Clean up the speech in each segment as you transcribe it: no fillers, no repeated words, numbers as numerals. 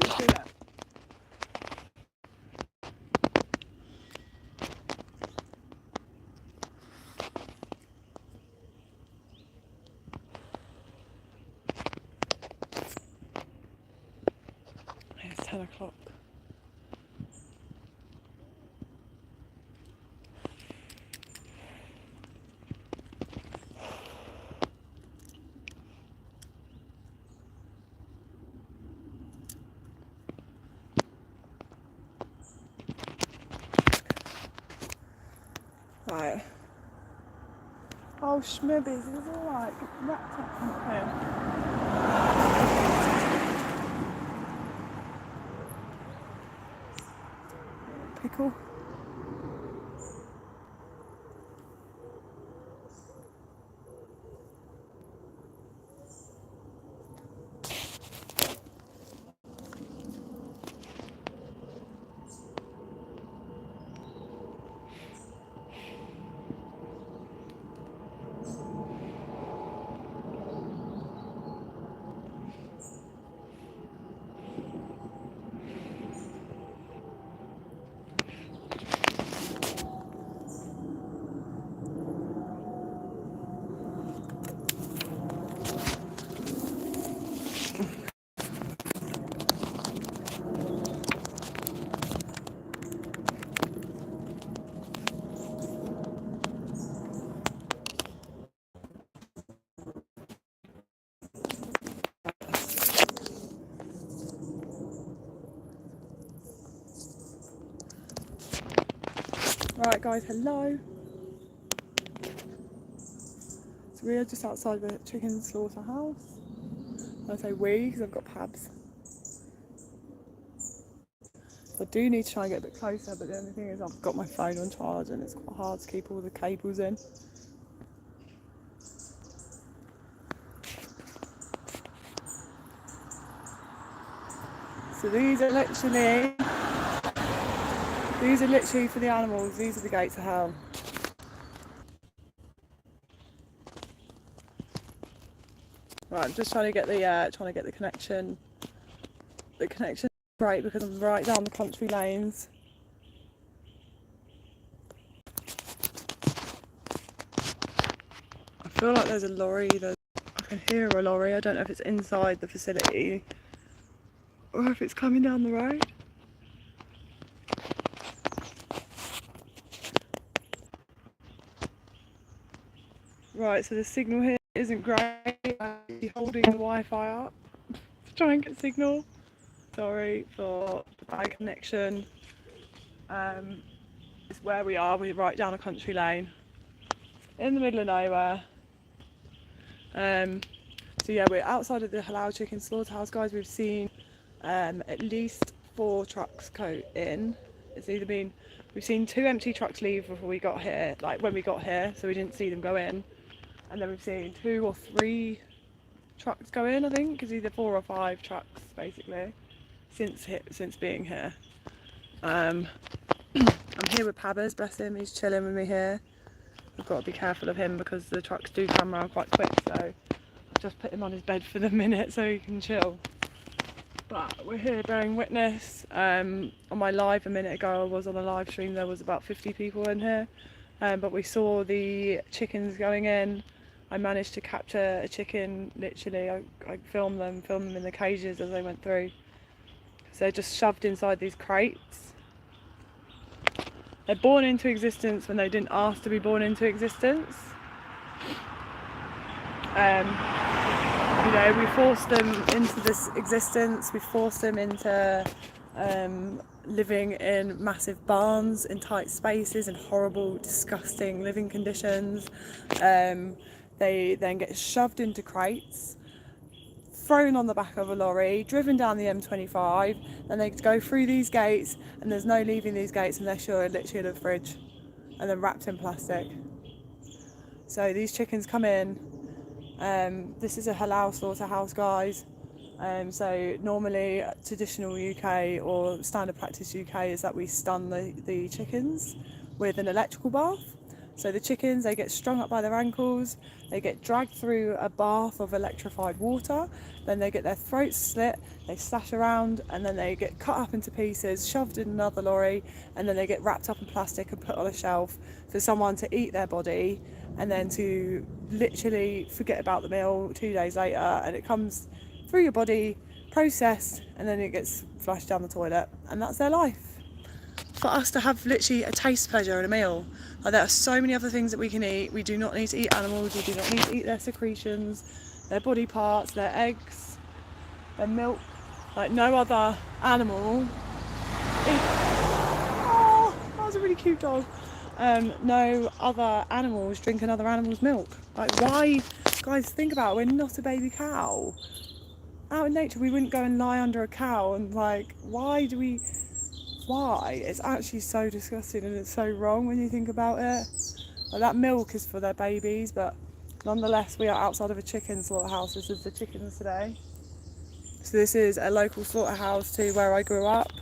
you see that? It's 10 o'clock. Right. Oh, schmibbies, it's all like wrapped up in here. Pickle. Right guys, hello. So we are just outside the chicken slaughterhouse. I say we because I've got pabs. I do need to try and get a bit closer, but the only thing is I've got my phone on charge and it's quite hard to keep all the cables in. So these are literally for the animals. These are the gates of hell. Right, I'm just trying to get the connection. The connection is great because I'm right down the country lanes. I feel like there's a lorry. I can hear a lorry. I don't know if it's inside the facility or if it's coming down the road. Right, so the signal here isn't great. I'm holding the Wi-Fi up to try and get signal. Sorry for the bad connection. It's where we are. We're right down a country lane in the middle of nowhere. So yeah, we're outside of the Halal chicken slaughterhouse, guys. We've seen at least 4 trucks go in. We've seen 2 empty trucks leave before we got here, like when we got here, so we didn't see them go in. And then we've seen 2 or 3 trucks go in, I think. It's either 4 or 5 trucks, basically, since being here. I'm here with Pabbers, bless him, he's chilling with me here. I've got to be careful of him because the trucks do come around quite quick, so I've just put him on his bed for the minute so he can chill. But we're here bearing witness. On my live a minute ago, I was on a live stream, there was about 50 people in here, but we saw the chickens going in. I managed to capture a chicken, literally. I filmed them in the cages as they went through. So they're just shoved inside these crates. They're born into existence when they didn't ask to be born into existence. You know, we forced them into this existence. We forced them into living in massive barns, in tight spaces, in horrible, disgusting living conditions. They then get shoved into crates, thrown on the back of a lorry, driven down the M25, and they go through these gates, and there's no leaving these gates unless you're literally in a fridge, and then wrapped in plastic. So these chickens come in. This is a halal slaughterhouse, guys. So normally traditional UK or standard practice UK is that we stun the chickens with an electrical bath. So the chickens, they get strung up by their ankles, they get dragged through a bath of electrified water, then they get their throats slit, they slash around, and then they get cut up into pieces, shoved in another lorry, and then they get wrapped up in plastic and put on a shelf for someone to eat their body, and then to literally forget about the meal 2 days later, and it comes through your body, processed, and then it gets flushed down the toilet, and that's their life. For us to have literally a taste pleasure in a meal, like, there are so many other things that we can eat. We do not need to eat animals, we do not need to eat their secretions, their body parts, their eggs, their milk. Like, no other animal. Oh, that was a really cute dog. No other animals drink another animal's milk. Like, why? Guys, think about it, we're not a baby cow. Out in nature, we wouldn't go and lie under a cow, and like, why? It's actually so disgusting, and it's so wrong when you think about it. Like, that milk is for their babies, but nonetheless, we are outside of a chicken slaughterhouse. This is the chickens today. So this is a local slaughterhouse to where I grew up.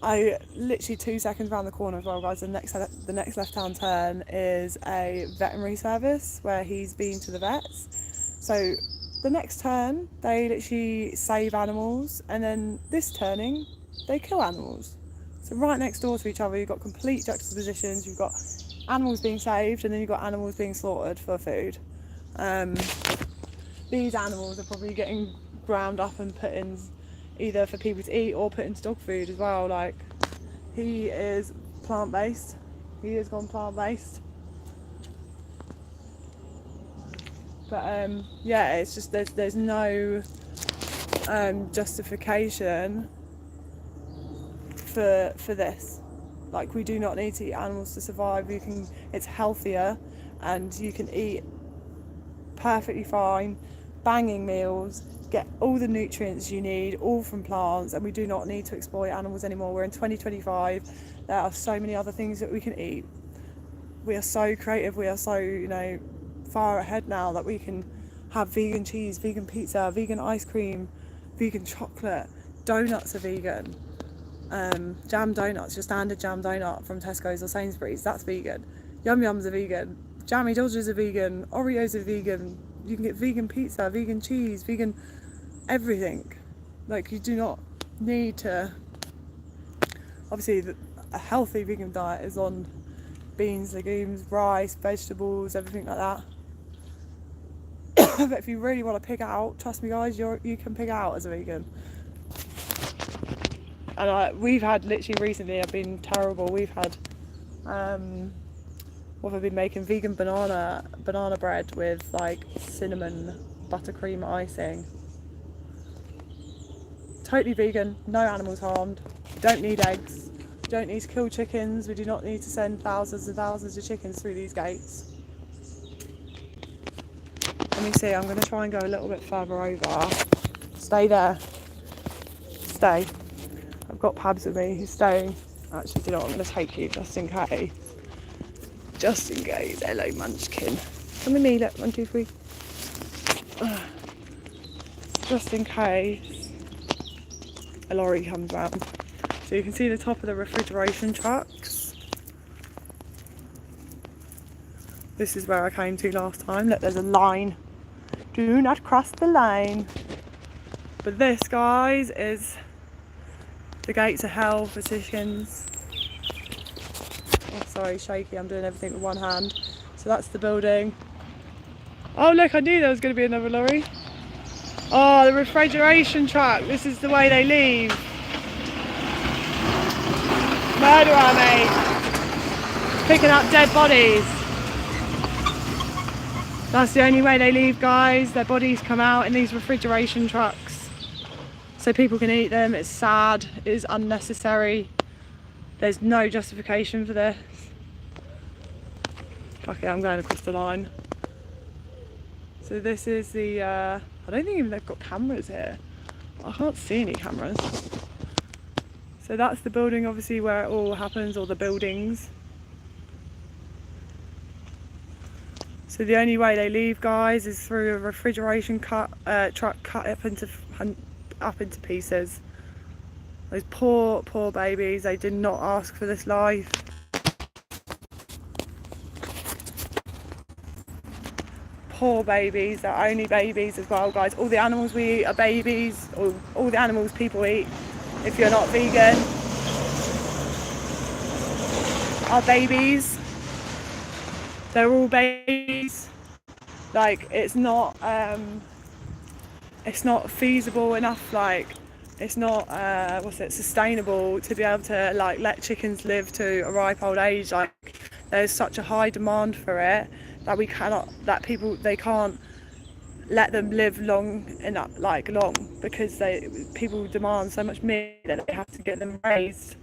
I literally 2 seconds around the corner as well, guys. The next left-hand turn is a veterinary service where he's been to the vets. So the next turn, they literally save animals, and then this turning, they kill animals. So right next door to each other, you've got complete juxtapositions. You've got animals being saved, and then you've got animals being slaughtered for food. These animals are probably getting ground up and put in either for people to eat or put into dog food as well. Like, he is plant-based. He has gone plant-based. But yeah, it's just there's no justification for this. Like, we do not need to eat animals to survive. It's healthier, and you can eat perfectly fine, banging meals, get all the nutrients you need, all from plants, and we do not need to exploit animals anymore. We're in 2025. There are so many other things that we can eat. We are so creative. We are so, far ahead now that we can have vegan cheese, vegan pizza, vegan ice cream, vegan chocolate. Donuts are vegan. Jam donuts, your standard jam donut from Tesco's or Sainsbury's, that's vegan. Yum Yums are vegan. Jammy Dodgers are vegan. Oreos are vegan. You can get vegan pizza, vegan cheese, vegan everything. Like, you do not need to. Obviously, a healthy vegan diet is on beans, legumes, rice, vegetables, everything like that. But if you really want to pig out, trust me, guys, you can pig out as a vegan. And we've had, literally recently, I've been terrible. We've had what have I been making? Vegan banana bread with like cinnamon buttercream icing. Totally vegan, no animals harmed. Don't need eggs. Don't need to kill chickens. We do not need to send thousands and thousands of chickens through these gates. Let me see, I'm going to try and go a little bit further over. Stay there. Stay. I've got Pabs with me who's staying. Actually, do you know what? I'm going to take you just in case. Just in case. Hello, Munchkin. Come with me, look. 1, 2, 3. Just in case a lorry comes round. So you can see the top of the refrigeration trucks. This is where I came to last time. Look, there's a line. Do not cross the line. But this, guys, is the gates of hell for chickens. Oh, sorry, shaky. I'm doing everything with one hand. So that's the building. Oh, look, I knew there was going to be another lorry. Oh, the refrigeration truck. This is the way they leave. Murderer, mate. Picking up dead bodies. That's the only way they leave, guys. Their bodies come out in these refrigeration trucks so people can eat them. It's sad. It is unnecessary. There's no justification for this. Okay, I'm going across the line. So this is the, I don't think even they've got cameras here. I can't see any cameras. So that's the building, obviously, where it all happens, or the buildings. So the only way they leave, guys, is through a refrigeration truck cut up into pieces. Those poor babies, they did not ask for this life. Poor babies, they're only babies as well, guys. All the animals we eat are babies, all the animals people eat, if you're not vegan, are babies. They're all babies. Like, it's not feasible enough, like, it's not sustainable to be able to like let chickens live to a ripe old age. Like, there's such a high demand for it that they can't let them live long because people demand so much meat that they have to get them raised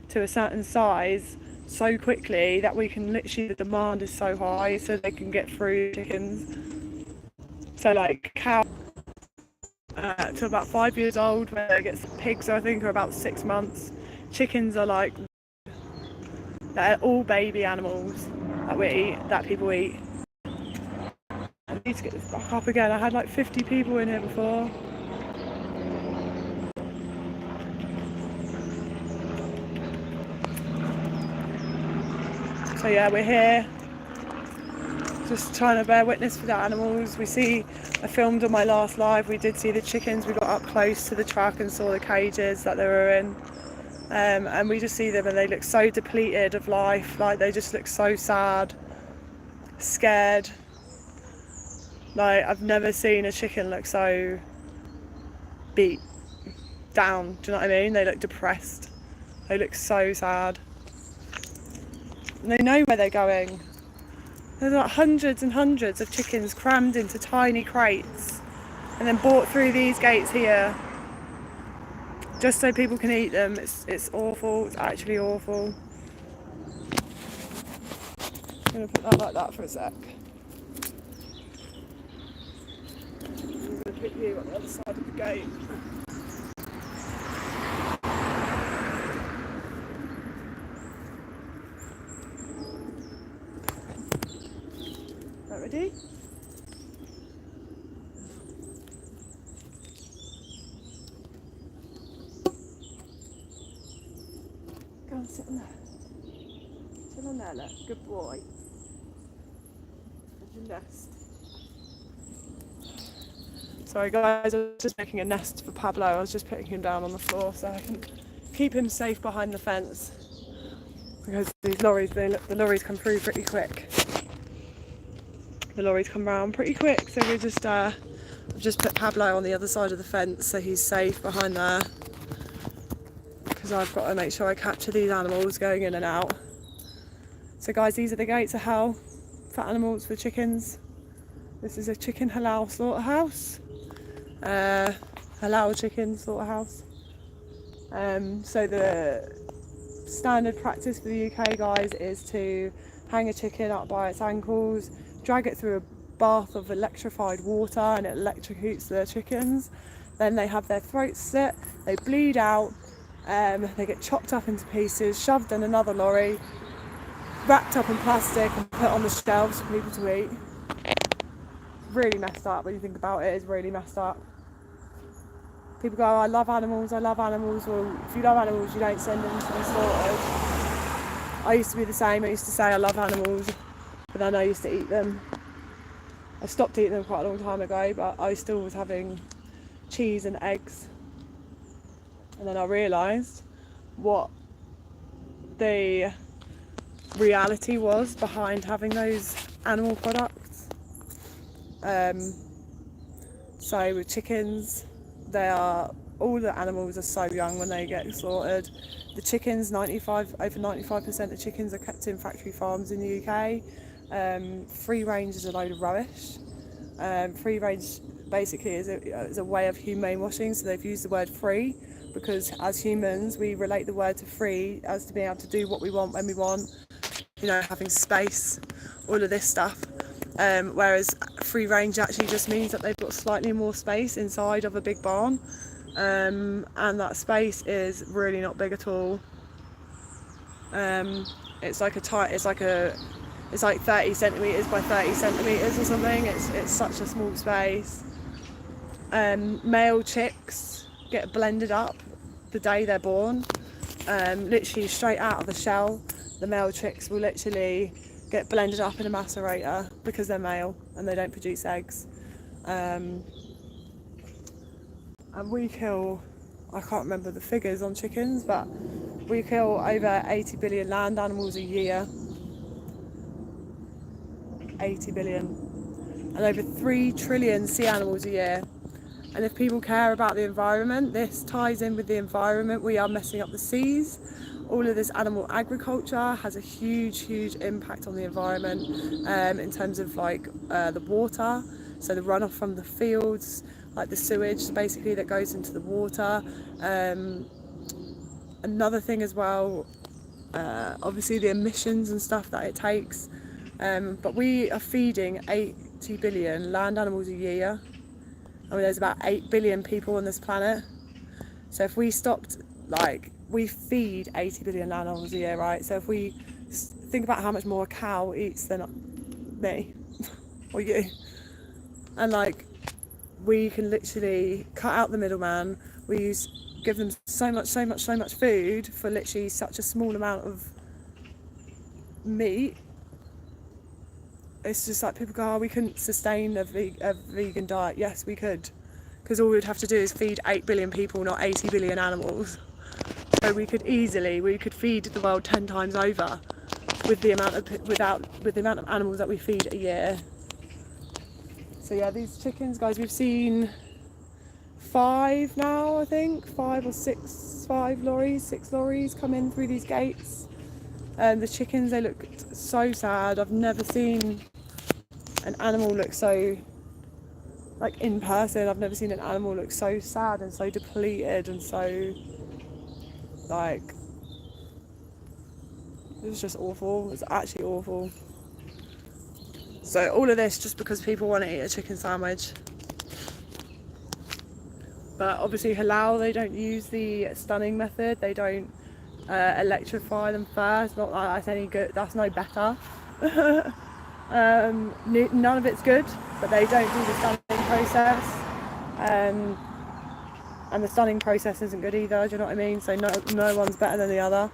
to a certain size so quickly that the demand is so high, so they can get through chickens. So like cows to about 5 years old, when they get pigs, I think, are about 6 months. Chickens are like, they're all baby animals that people eat. I need to get this back up again. I had like 50 people in here before. So yeah, we're here just trying to bear witness for the animals. I filmed on my last live, we did see the chickens. We got up close to the truck and saw the cages that they were in, and we just see them and they look so depleted of life. Like, they just look so sad, scared. Like, I've never seen a chicken look so beat down. Do you know what I mean? They look depressed. They look so sad. And they know where they're going. There's like hundreds and hundreds of chickens crammed into tiny crates and then brought through these gates here just so people can eat them. It's awful. It's actually awful. I'm going to put that like that for a sec. I'm going to put you on the other side of the gate. Ready? Go and sit on there. Sit on there, look. Good boy. There's your nest. Sorry guys, I was just making a nest for Pablo. I was just putting him down on the floor so I can keep him safe behind the fence. Because these lorries, the lorries come through pretty quick. The lorries come round pretty quick, so I've just put Pablo on the other side of the fence so he's safe behind there, because I've got to make sure I capture these animals going in and out. So guys, these are the gates of hell for animals, for chickens. This is a chicken halal slaughterhouse, halal chicken slaughterhouse. So the standard practice for the UK, guys, is to hang a chicken up by its ankles, drag it through a bath of electrified water, and it electrocutes the chickens. Then they have their throats slit, they bleed out, they get chopped up into pieces, shoved in another lorry, wrapped up in plastic and put on the shelves for people to eat. Really messed up when you think about it. It's really messed up. People go, I love animals, I love animals. Well, if you love animals, you don't send them to be slaughtered. I used to be the same. I used to say I love animals, but then I used to eat them. I stopped eating them quite a long time ago, but I still was having cheese and eggs. And then I realised what the reality was behind having those animal products. So with chickens, all the animals are so young when they get slaughtered. The chickens, over 95% of chickens are kept in factory farms in the UK. Free range is a load of rubbish. Free range basically is a way of humane washing, so they've used the word free because as humans we relate the word to free as to being able to do what we want when we want, having space, all of this stuff. Whereas free range actually just means that they've got slightly more space inside of a big barn, and that space is really not big at all. It's like 30 centimetres by 30 centimetres or something. It's such a small space. Male chicks get blended up the day they're born, literally straight out of the shell. The male chicks will literally get blended up in a macerator because they're male and they don't produce eggs. And we kill, I can't remember the figures on chickens, but we kill over 80 billion land animals a year. 80 billion. And over 3 trillion sea animals a year. And if people care about the environment, this ties in with the environment. We are messing up the seas. All of this animal agriculture has a huge impact on the environment, in terms of like the water, so the runoff from the fields, like the sewage basically that goes into the water. Another thing as well, obviously the emissions and stuff that it takes, but we are feeding 80 billion land animals a year. I mean, there's about 8 billion people on this planet. So if we stopped, like, we feed 80 billion land animals a year, right? So if we think about how much more a cow eats than me or you, and like, we can literally cut out the middleman. Give them so much food for literally such a small amount of meat. It's just like people go, oh, we couldn't sustain a vegan diet. Yes, we could, because all we'd have to do is feed 8 billion people, not 80 billion animals. So we could feed the world 10 times over with the amount of animals that we feed a year. So yeah, these chickens, guys, we've seen 5 now, I think, 5 or 6 lorries come in through these gates. The chickens, they look so sad. I've never seen an animal look so, like, in person, I've never seen an animal look so sad and so depleted and so, like, it was just awful. It's actually awful. So all of this just because people want to eat a chicken sandwich. But obviously Halal, they don't use the stunning method. They don't electrify them first. Not that that's any good. That's no better. None of it's good, but they don't do the stunning process. And the stunning process isn't good either. Do you know what I mean? So no one's better than the other.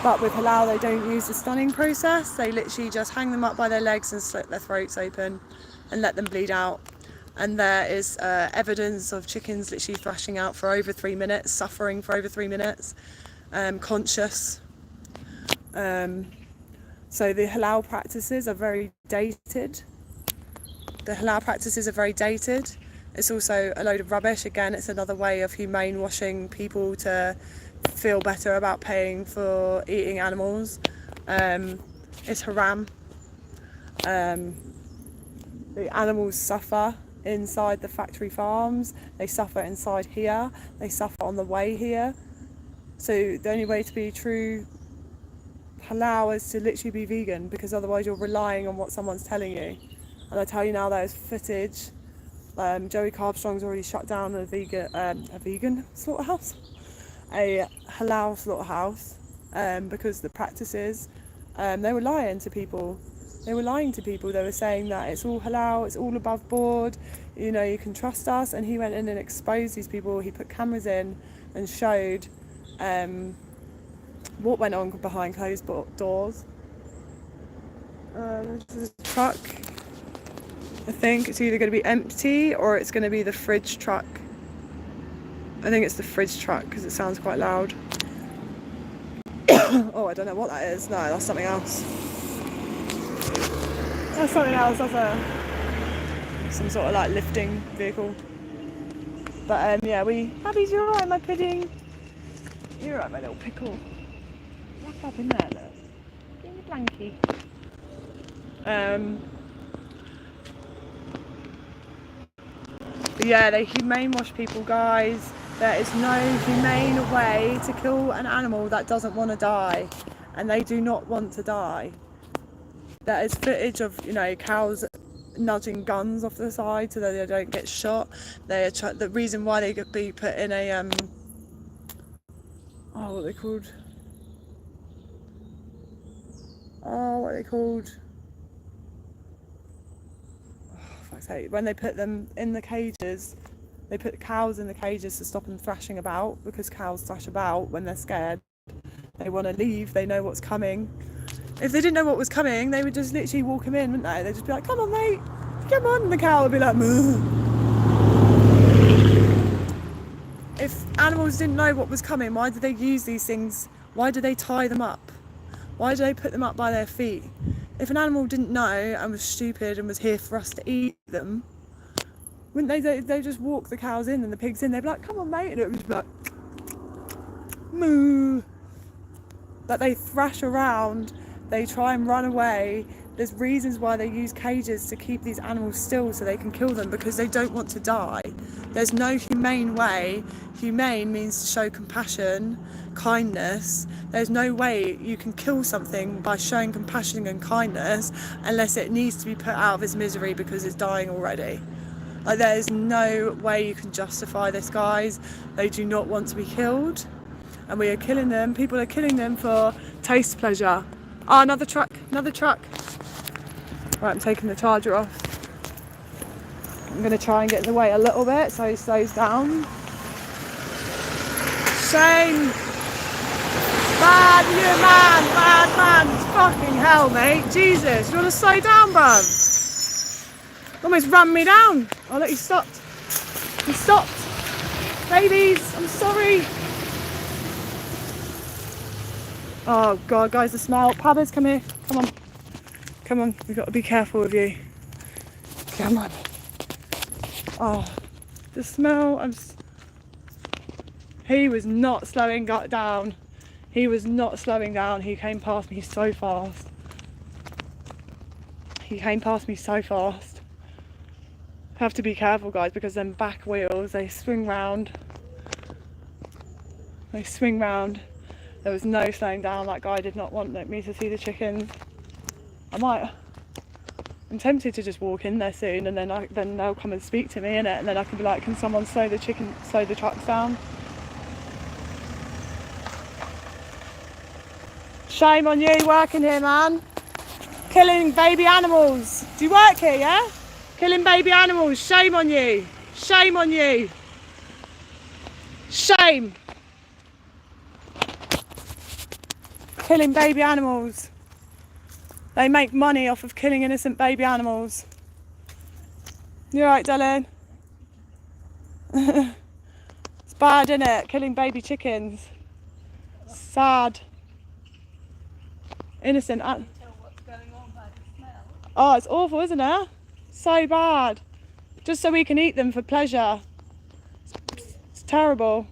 But with Halal, they don't use the stunning process. They literally just hang them up by their legs and slit their throats open and let them bleed out. And there is evidence of chickens literally thrashing out for over 3 minutes, suffering for over 3 minutes, conscious. So the halal practices are very dated. It's also a load of rubbish. Again, it's another way of humane washing people to feel better about paying for eating animals. It's haram. The animals suffer inside the factory farms, they suffer inside here, they suffer on the way here. So the only way to be true halal is to literally be vegan, because otherwise you're relying on what someone's telling you. And I tell you now, there's footage. Joey Carbstrong's already shut down a vegan slaughterhouse, a halal slaughterhouse, because the practices, they were lying to people. They were saying that it's all halal, it's all above board, you know, you can trust us. And he went in and exposed these people. He put cameras in and showed what went on behind closed doors. This is a truck. I think it's either going to be empty or it's going to be the fridge truck. I think it's the fridge truck because it sounds quite loud. Oh, I don't know what that is. No, that's something else. That's something else. That's some sort of like lifting vehicle. But yeah, Abby's, you're alright, my pudding. You're alright, my little pickle. Wrap up in there, look. Give me a blankie. But yeah, they humane wash people, guys. There is no humane way to kill an animal that doesn't want to die, and they do not want to die. There is footage of, you know, cows nudging guns off the side so that they don't get shot. The reason why they could be put in a what are they called? When they put them in the cages, They put cows in the cages to stop them thrashing about, because cows thrash about when they're scared. They want to leave, they know what's coming. If they didn't know what was coming, they would just literally walk them in, wouldn't they? They'd just be like, come on mate, come on, and the cow would be like, moo. If animals didn't know what was coming, why did they use these things? Why do they tie them up? Why do they put them up by their feet? If an animal didn't know and was stupid and was here for us to eat them, wouldn't they just walk the cows in and the pigs in? They'd be like, come on mate, and it would be like, moo. But they thrash around, they try and run away. There's reasons why they use cages to keep these animals still so they can kill them, because they don't want to die. There's no humane way. Humane means to show compassion, kindness. There's no way you can kill something by showing compassion and kindness unless it needs to be put out of its misery because it's dying already. Like, there's no way you can justify this, guys. They do not want to be killed, and we are killing them. People are killing them for taste pleasure. Oh, another truck, another truck. Right, I'm taking the charger off. I'm going to try and get in the way a little bit so he slows down. Shame. Man, you're a man, bad man. Fucking hell, mate. Jesus, you want to slow down, bruv? Almost ran me down. Oh, look, he stopped. He stopped. Babies, I'm sorry. Oh, God, guys, the smell. Pabbers, come here. Come on. Come on, we've got to be careful with you. Come on. Oh, the smell. He was not slowing down. He was not slowing down. He came past me so fast. He came past me so fast. Have to be careful, guys, because them back wheels, they swing round. They swing round. There was no slowing down. That guy did not want me to see the chickens. I'm tempted to just walk in there soon, and then they'll come and speak to me, innit? And then I can be like, can someone slow the trucks down? Shame on you working here, man. Killing baby animals. Do you work here, yeah? Killing baby animals. Shame on you. Shame on you. Shame. Killing baby animals. They make money off of killing innocent baby animals. You alright, darling? It's bad, isn't it? Killing baby chickens. Sad. Innocent. Oh, it's awful, isn't it? So bad. Just so we can eat them for pleasure. It's terrible.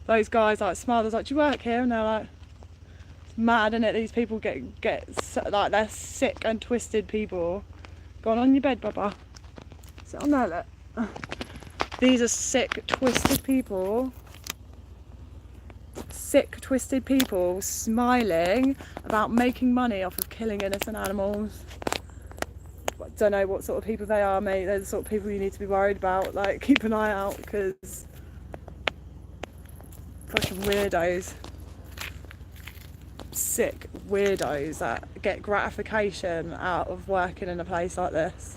Those guys like smiled. I was like, do you work here? And they're like, it's mad, isn't it? These people get like, they're sick and twisted people. Go on your bed, Baba. Sit on there, look. These are sick, twisted people. Sick, twisted people smiling about making money off of killing innocent animals. I don't know what sort of people they are, mate. They're the sort of people you need to be worried about. Like, keep an eye out, because fucking weirdos. Sick weirdos that get gratification out of working in a place like this.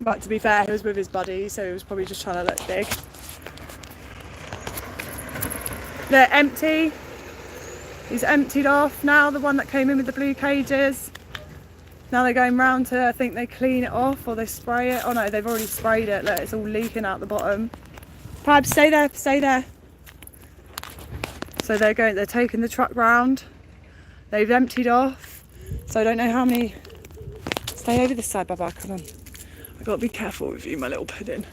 But to be fair, he was with his buddy, so he was probably just trying to look big. They're empty. He's emptied off now, the one that came in with the blue cages. Now they're going round to, I think they clean it off or they spray it. Oh no, they've already sprayed it. Look, it's all leaking out the bottom. Pab, stay there, stay there. So they're taking the truck round. They've emptied off. So I don't know how many. Stay over this side, Baba, come on. I've got to be careful with you, my little pudding.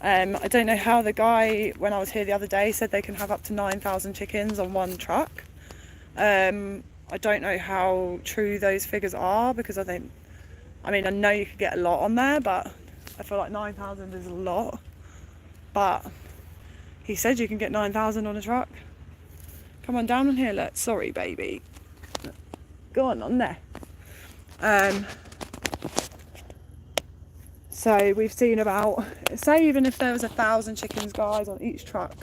I don't know how the guy, when I was here the other day, said they can have up to 9,000 chickens on one truck. I don't know how true those figures are, because I know you could get a lot on there, but I feel like 9,000 is a lot. But he said you can get 9,000 on a truck. Come on down on here, look. Sorry, baby. Go on there. So we've seen about, say even if there was 1,000 chickens, guys, on each truck,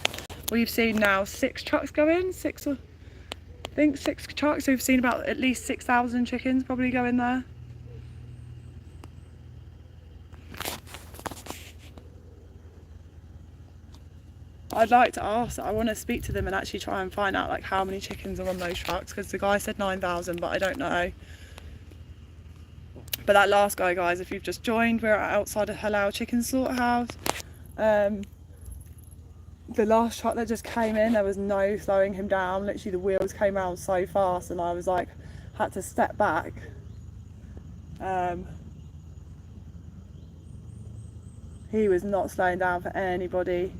we've seen now 6 trucks go in, 6 or I think 6 trucks. So we've seen about at least 6,000 chickens probably go in there. I'd like to ask, I want to speak to them and actually try and find out like how many chickens are on those trucks, because the guy said 9,000, but I don't know. But that last guy, guys, if you've just joined, we're outside of Halal Chicken Slaughterhouse. The last truck that just came in, there was no slowing him down. Literally the wheels came around so fast and I was like, had to step back. He was not slowing down for anybody.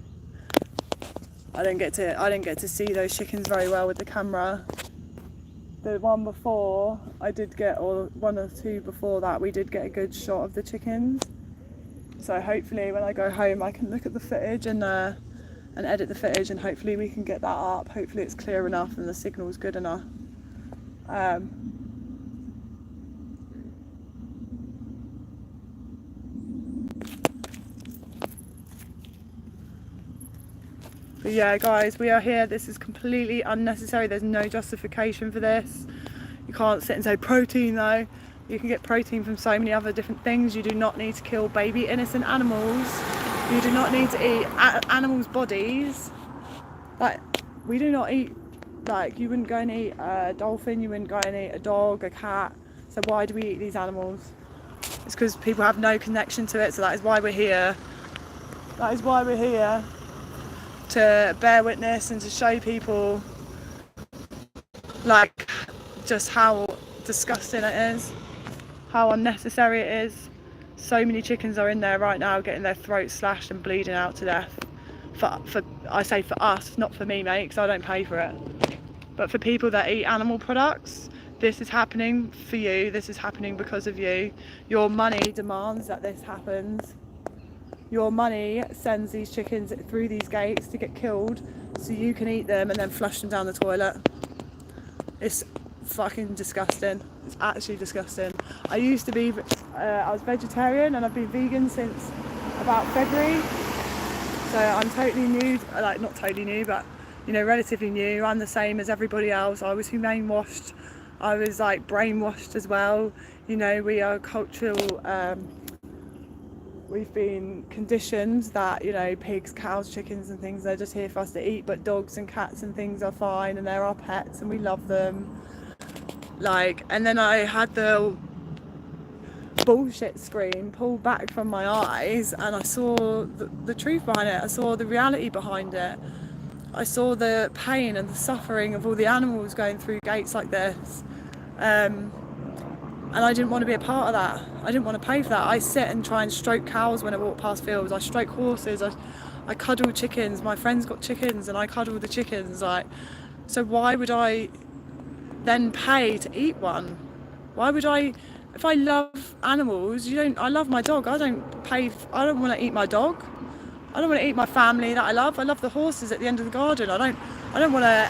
I didn't get to see those chickens very well with the camera. The one before I did get, or one or two before that, we did get a good shot of the chickens. So hopefully when I go home I can look at the footage and edit the footage, and hopefully we can get that up. Hopefully it's clear enough and the signal's good enough. But yeah, guys, we are here. This is completely unnecessary. There's no justification for this. You can't sit and say protein though. You can get protein from so many other different things. You do not need to kill baby innocent animals. You do not need to eat animals' bodies. Like, we do not eat, like, you wouldn't go and eat a dolphin, you wouldn't go and eat a dog, a cat. So why do we eat these animals? It's because people have no connection to it, so that is why we're here. That is why we're here. To bear witness and to show people like just how disgusting it is, how unnecessary it is. So many chickens are in there right now getting their throats slashed and bleeding out to death. For I say for us, not for me, mate, because I don't pay for it. But for people that eat animal products, this is happening for you. This is happening because of you. Your money demands that this happens. Your money sends these chickens through these gates to get killed so you can eat them and then flush them down the toilet. It's fucking disgusting. It's actually disgusting. I used to be, I was vegetarian and I've been vegan since about February. So I'm totally new, like not totally new, but you know, relatively new. I'm the same as everybody else. I was humane washed. I was like brainwashed as well. You know, we are cultural, we've been conditioned that, you know, pigs, cows, chickens and things, they're just here for us to eat, but dogs and cats and things are fine and they're our pets and we love them. Like, and then I had the bullshit screen pulled back from my eyes and I saw the truth behind it. I saw the reality behind it. I saw the pain and the suffering of all the animals going through gates like this. And I didn't want to be a part of that. I didn't want to pay for that. I sit and try and stroke cows when I walk past fields. I stroke horses. I cuddle chickens. My friend's got chickens and I cuddle the chickens. Like, so why would I then pay to eat one? Why would I? If I love animals, I love my dog. I don't want to eat my dog. I don't want to eat my family that I love. I love the horses at the end of the garden. I don't want to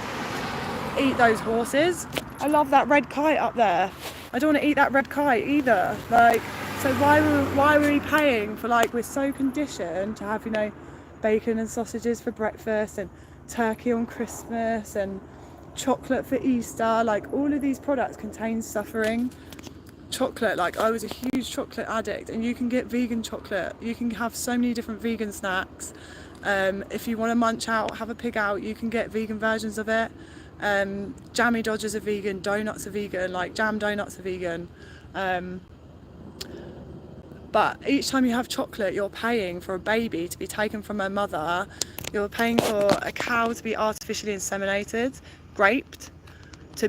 eat those horses. I love that red kite up there. I don't want to eat that red kite either. Like, so why were we paying for, like, we're so conditioned to have, you know, bacon and sausages for breakfast and turkey on Christmas and chocolate for Easter. Like, all of these products contain suffering. Chocolate, like, I was a huge chocolate addict, and you can get vegan chocolate. You can have so many different vegan snacks. If you want to munch out, have a pig out, you can get vegan versions of it. Jammy Dodgers are vegan, donuts are vegan, like jam donuts are vegan. But each time you have chocolate, you're paying for a baby to be taken from her mother. You're paying for a cow to be artificially inseminated, raped, to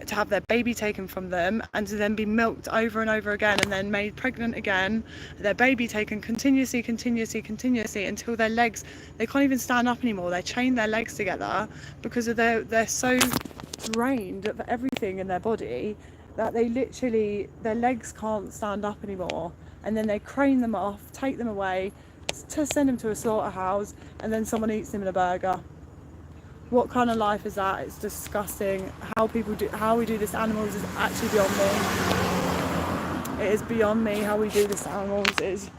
have their baby taken from them, and to then be milked over and over again and then made pregnant again, their baby taken continuously until their legs, they can't even stand up anymore. They chain their legs together because of they're so drained of everything in their body that they literally, their legs can't stand up anymore, and then they crane them off, take them away to send them to a slaughterhouse, and then someone eats them in a burger. What kind of life is that? It's disgusting. How we do this to animals is actually beyond me. It is beyond me how we do this to animals. It is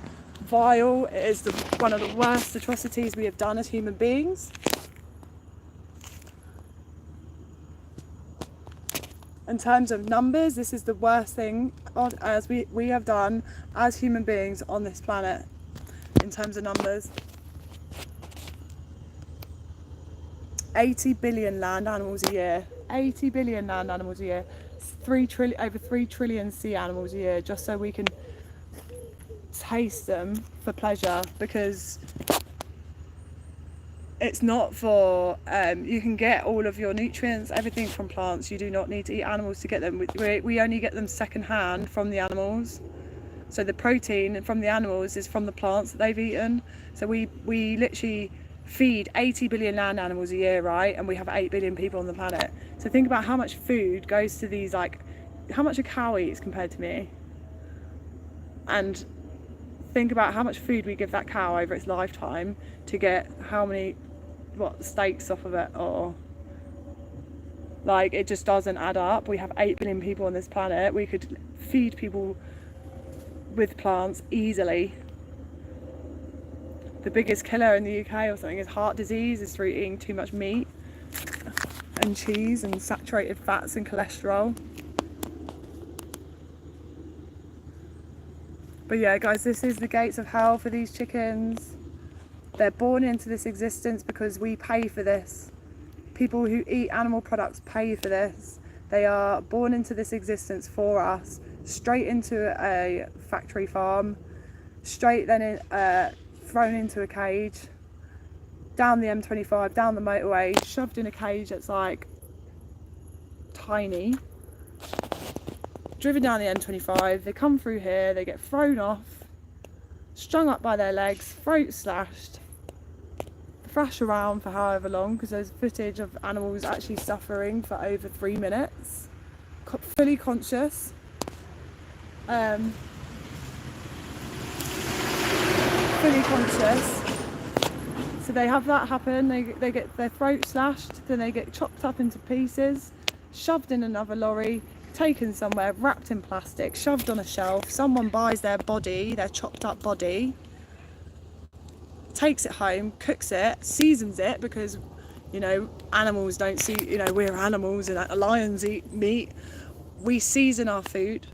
vile. It is one of the worst atrocities we have done as human beings. In terms of numbers, this is the worst thing as we have done as human beings on this planet in terms of numbers. 80 billion land animals a year. 80 billion land animals a year. Over 3 trillion sea animals a year, just so we can taste them for pleasure, because it's not for you can get all of your nutrients, everything from plants. You do not need to eat animals to get them. We only get them second hand from the animals. So the protein from the animals is from the plants that they've eaten. So we literally feed 80 billion land animals a year, right? And we have 8 billion people on the planet. So think about how much food goes to these, like how much a cow eats compared to me. And think about how much food we give that cow over its lifetime to get how many steaks off of it, or like, it just doesn't add up. We have 8 billion people on this planet. We could feed people with plants easily. The biggest killer in the UK or something is heart disease, is through eating too much meat and cheese and saturated fats and cholesterol. But yeah, guys, this is the gates of hell for these chickens. They're born into this existence because we pay for this. People who eat animal products pay for this. They are born into this existence for us, straight into a factory farm, straight then thrown into a cage, down the M25, down the motorway, shoved in a cage that's like tiny, driven down the M25. They come through here, they get thrown off, strung up by their legs, throat slashed, thrash around for however long, because there's footage of animals actually suffering for over 3 minutes, fully conscious. Fully conscious. So they have that happen. They get their throat slashed, then they get chopped up into pieces, shoved in another lorry, taken somewhere, wrapped in plastic, shoved on a shelf. Someone buys their body, their chopped up body, takes it home, cooks it, seasons it, because, you know, animals don't see, you know, we're animals and lions eat meat. We season our food,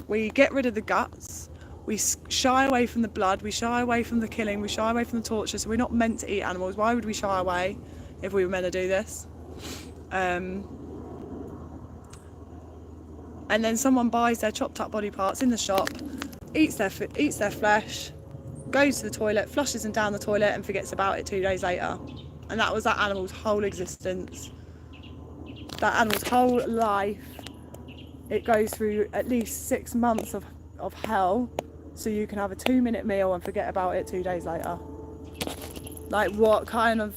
we get rid of the guts, we shy away from the blood, we shy away from the killing, we shy away from the torture. So we're not meant to eat animals. Why would we shy away if we were meant to do this? And then someone buys their chopped up body parts in the shop, eats their flesh, goes to the toilet, flushes them down the toilet and forgets about it 2 days later. And that was that animal's whole existence. That animal's whole life. It goes through at least 6 months of hell, so you can have a 2-minute meal and forget about it 2 days later. Like, what kind of,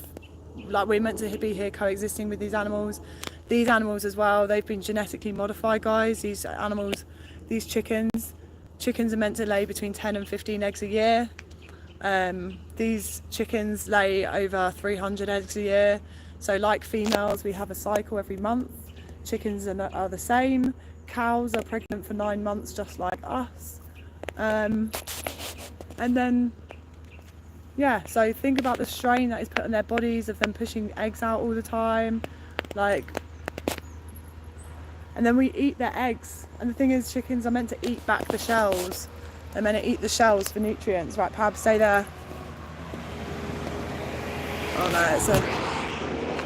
like, we're meant to be here coexisting with these animals. These animals as well, they've been genetically modified, guys. These animals, these chickens are meant to lay between 10 and 15 eggs a year. These chickens lay over 300 eggs a year. So like females, we have a cycle every month. Chickens are the same. Cows are pregnant for 9 months, just like us. And then, yeah, so think about the strain that is put on their bodies of them pushing eggs out all the time. Like, and then we eat their eggs. And the thing is, chickens are meant to eat back the shells. They're meant to eat the shells for nutrients. Right, Pab, stay there. Oh no,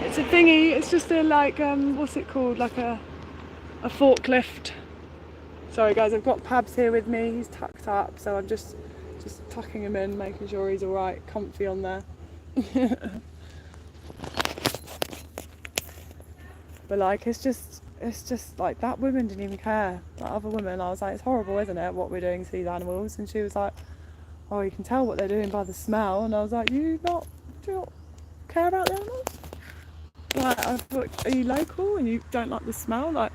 it's a thingy. It's just a, like, what's it called? Like a forklift. Sorry guys, I've got Pabs here with me. He's tucked up, so I'm just tucking him in, making sure he's all right, comfy on there. But like, it's just like, that woman didn't even care. That other woman, I was like, it's horrible, isn't it, what we're doing to these animals? And she was like, oh, you can tell what they're doing by the smell. And I was like, do you not care about the animals? Like, I thought, are you local and you don't like the smell? Like,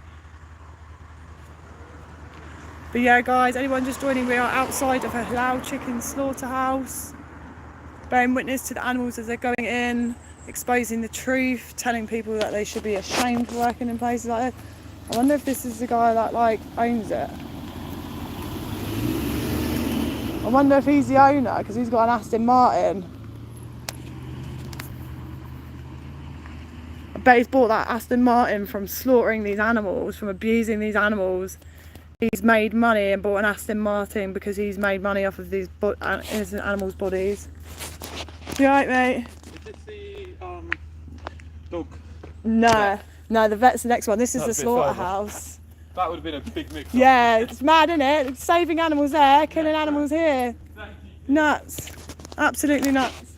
but yeah, guys, anyone just joining, we are outside of a Halal chicken slaughterhouse, bearing witness to the animals as they're going in, exposing the truth, telling people that they should be ashamed for working in places like this. I wonder if this is the guy that, like, owns it. I wonder if he's the owner, because he's got an Aston Martin. bet he's bought that Aston Martin from slaughtering these animals, from abusing these animals. He's made money and bought an Aston Martin because he's made money off of these innocent animals' bodies. You alright, mate? Is this the dog? No, no, the vet's the next one. This is the slaughterhouse. That would have been a big mix-up. Yeah, it's mad, isn't it? Saving animals there, killing animals here. Nuts. Absolutely nuts.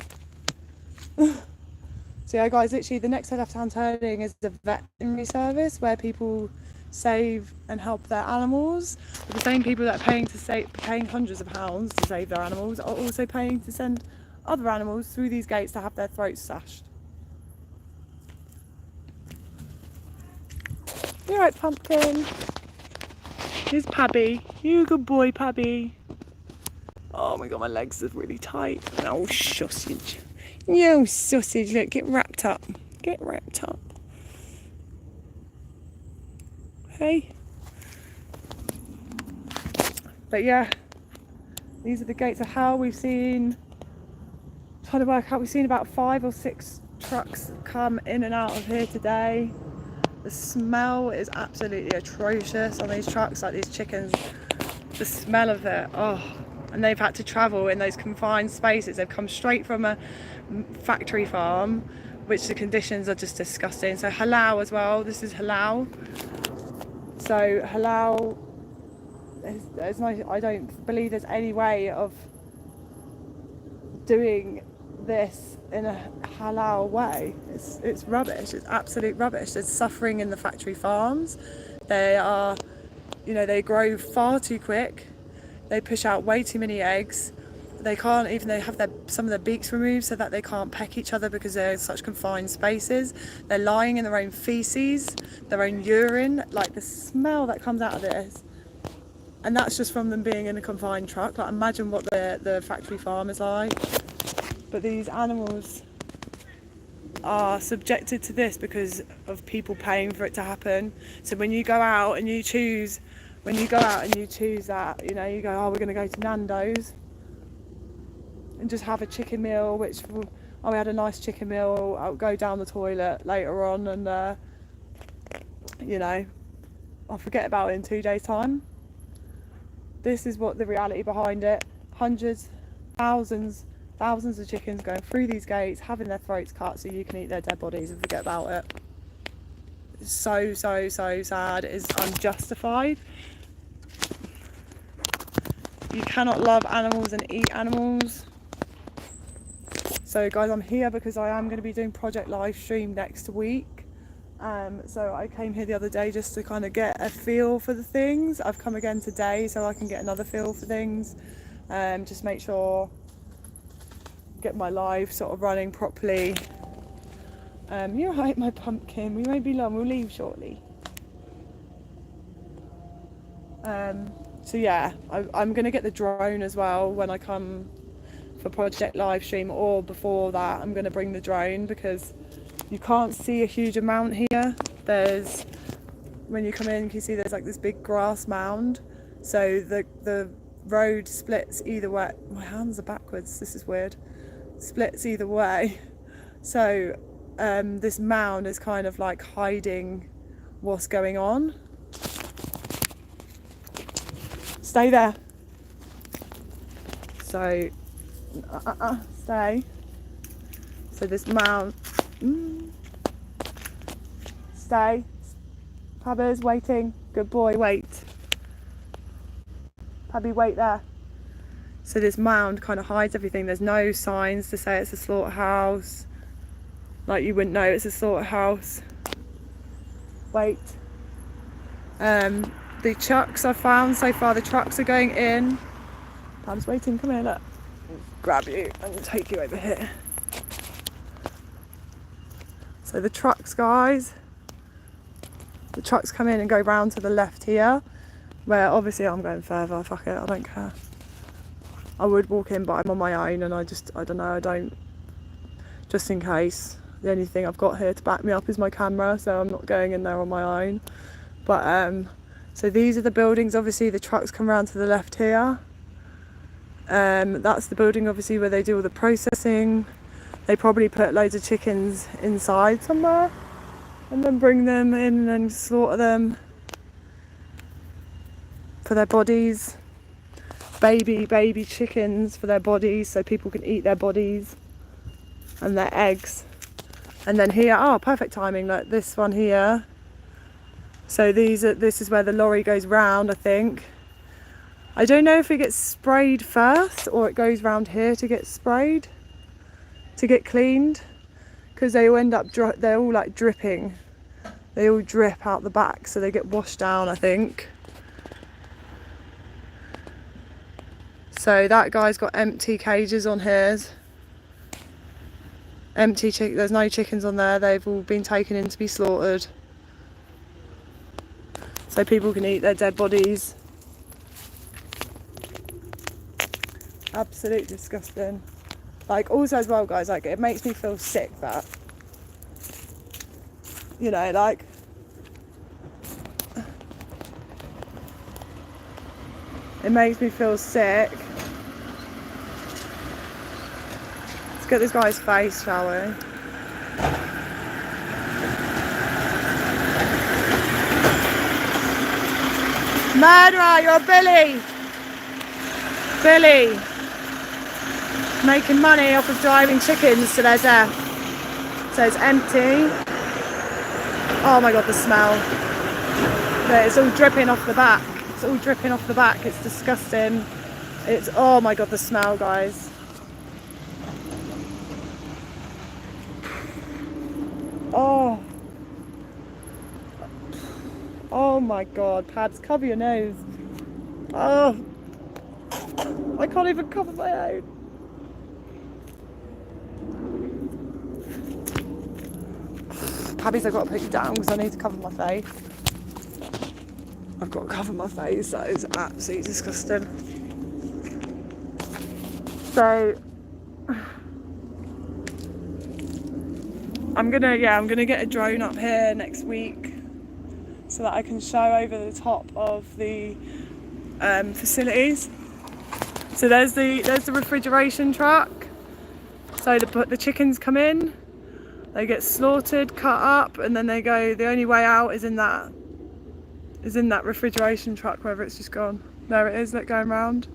So yeah, guys, literally the next left-hand turning is the veterinary service where people save and help their animals. But the same people that are paying hundreds of pounds to save their animals are also paying to send other animals through these gates to have their throats slashed. You alright, Pumpkin? Here's Pabby. You good boy, Pabby. Oh my god, my legs are really tight. Oh, sausage. No, sausage. Look, get wrapped up. Get wrapped up. Hey. But yeah, these are the gates of hell. We've seen, trying to work out, we've seen about 5 or 6 trucks come in and out of here today. The smell is absolutely atrocious on these trucks, like these chickens. The smell of it, oh. And they've had to travel in those confined spaces. They've come straight from a factory farm, which the conditions are just disgusting. So halal as well, this is halal. So halal, there's no, I don't believe there's any way of doing this in a halal way. It's rubbish. It's absolute rubbish. There's suffering in the factory farms. They are, you know, they grow far too quick. They push out way too many eggs. They can't even, they have some of their beaks removed so that they can't peck each other because they're in such confined spaces. They're lying in their own feces, their own urine, like the smell that comes out of this. And that's just from them being in a confined truck. Like, imagine what the factory farm is like. But these animals are subjected to this because of people paying for it to happen. So when you go out and you choose that, you know, you go, oh, we're going to go to Nando's and just have a chicken meal, we had a nice chicken meal. I'll go down the toilet later on and, you know, I'll forget about it in 2 days' time. This is what the reality behind it. Hundreds, thousands of chickens going through these gates, having their throats cut so you can eat their dead bodies and forget about it. It's so sad. It is unjustified. You cannot love animals and eat animals. So guys, I'm here because I am going to be doing Project Livestream next week. So I came here the other day just to kind of get a feel for the things. I've come again today so I can get another feel for things. Just make sure, get my live sort of running properly. You're right, my pumpkin. We won't be long. We'll leave shortly. So yeah, I'm going to get the drone as well when I come for Project Livestream, or before that I'm going to bring the drone because you can't see a huge amount here. There's, when you come in, you can see there's like this big grass mound. So the road splits either way. My hands are backwards. This is weird. Splits either way. So this mound is kind of like hiding what's going on. Stay there. So stay. So this mound. Stay. Pabba's waiting. Good boy, wait. Pabby, wait there. So this mound kind of hides everything. There's no signs to say it's a slaughterhouse. Like, you wouldn't know it's a slaughterhouse. Wait. The trucks I've found so far, the trucks are going in. Pam's waiting, come here, look. Grab you and take you over here. So the trucks, guys. The trucks come in and go round to the left here. Where obviously I'm going further, fuck it, I don't care. I would walk in, but I'm on my own and I don't know, just in case. The only thing I've got here to back me up is my camera, so I'm not going in there on my own. But so these are the buildings. Obviously the trucks come round to the left here. That's the building obviously where they do all the processing. They probably put loads of chickens inside somewhere. and then bring them in and slaughter them for their bodies. Baby chickens for their bodies, so people can eat their bodies and their eggs. And then here, oh, perfect timing, like this one here. So this is where the lorry goes round, I think. I don't know if it gets sprayed first or it goes round here to get sprayed, to get cleaned, because they all end up, they're all like dripping. They all drip out the back, so they get washed down, I think. So that guy's got empty cages on his. There's no chickens on there, they've all been taken in to be slaughtered. So people can eat their dead bodies. Absolutely disgusting. Like, also as well, guys, like, it makes me feel sick that, you know, like, it makes me feel sick. Let's get this guy's face, shall we? Murderer, you're a Billy! Billy! Making money off of driving chickens to their death. So it's empty. Oh my god, the smell. It's all dripping off the back. It's all dripping off the back. It's disgusting. It's, oh my god, the smell, guys. Oh. Oh my god, Pads, cover your nose. Oh. I can't even cover my own. Pabby's, I've got to put you down because I need to cover my face. I've got to cover my face, that is absolutely disgusting. So I'm gonna get a drone up here next week so that I can show over the top of the facilities. So there's the refrigeration truck. So the chickens come in, they get slaughtered, cut up, and then they go. The only way out is in that refrigeration truck, whether it's just gone. There it is, look, going round.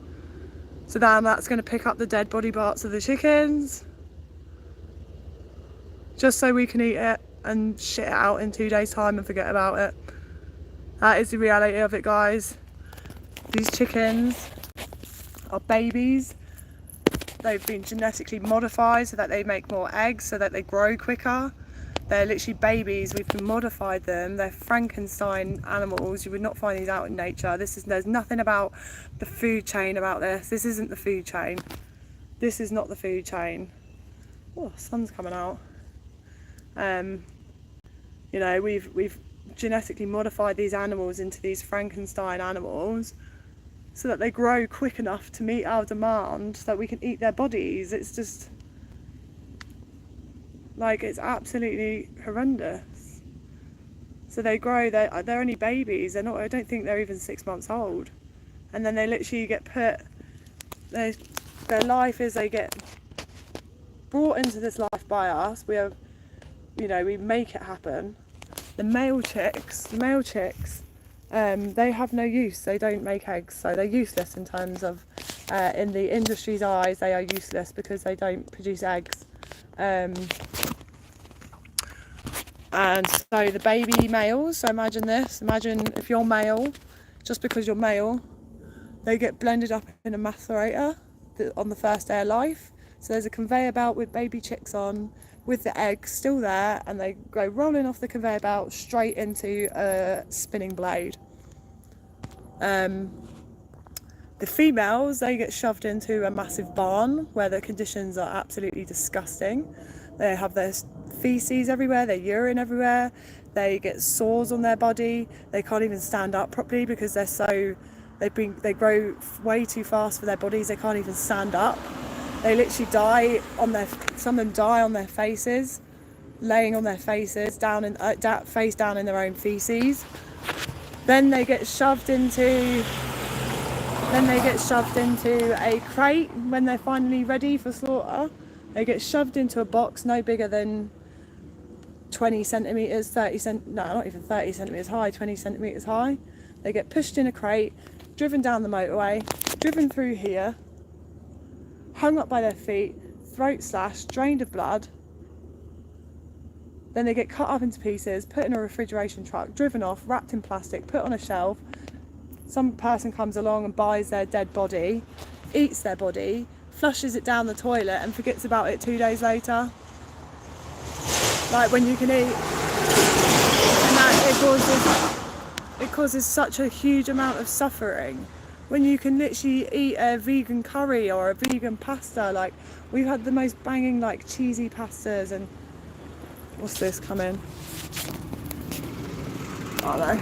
So then that's going to pick up the dead body parts of the chickens, just so we can eat it and shit it out in 2 days' time and forget about it. That is the reality of it, guys. These chickens are babies. They've been genetically modified so that they make more eggs, so that they grow quicker. They're literally babies. We've modified them. They're Frankenstein animals. You would not find these out in nature. There's nothing about the food chain about this. This isn't the food chain. This is not the food chain. Oh, sun's coming out. You know, we've genetically modified these animals into these Frankenstein animals so that they grow quick enough to meet our demand so that we can eat their bodies. It's just, like, it's absolutely horrendous. So they grow, they're only babies, they're not, I don't think they're even 6 months old. And then they literally get put, their life is they get brought into this life by us. We have, you know, we make it happen. The male chicks, they have no use. They don't make eggs, so they're useless in terms of, in the industry's eyes, they are useless because they don't produce eggs. And so the baby males, so imagine this, imagine if you're male, just because you're male, they get blended up in a macerator on the first day of life. So there's a conveyor belt with baby chicks on, with the eggs still there, and they go rolling off the conveyor belt straight into a spinning blade. The females, they get shoved into a massive barn where the conditions are absolutely disgusting. They have their feces everywhere, their urine everywhere, they get sores on their body, they can't even stand up properly because they grow way too fast for their bodies, they can't even stand up. They literally die on some of them die on their faces, laying on their faces, face down in their own feces. Then they get shoved into a crate when they're finally ready for slaughter. They get shoved into a box no bigger than 20 centimetres, no, not even 30 centimetres high, 20 centimetres high. They get pushed in a crate, driven down the motorway, driven through here, hung up by their feet, throat slashed, drained of blood. Then they get cut up into pieces, put in a refrigeration truck, driven off, wrapped in plastic, put on a shelf. Some person comes along and buys their dead body, eats their body, flushes it down the toilet and forgets about it 2 days later. Like, when you can eat, and that it causes such a huge amount of suffering. When you can literally eat a vegan curry or a vegan pasta, like, we've had the most banging, like, cheesy pastas. And what's this coming? I don't know.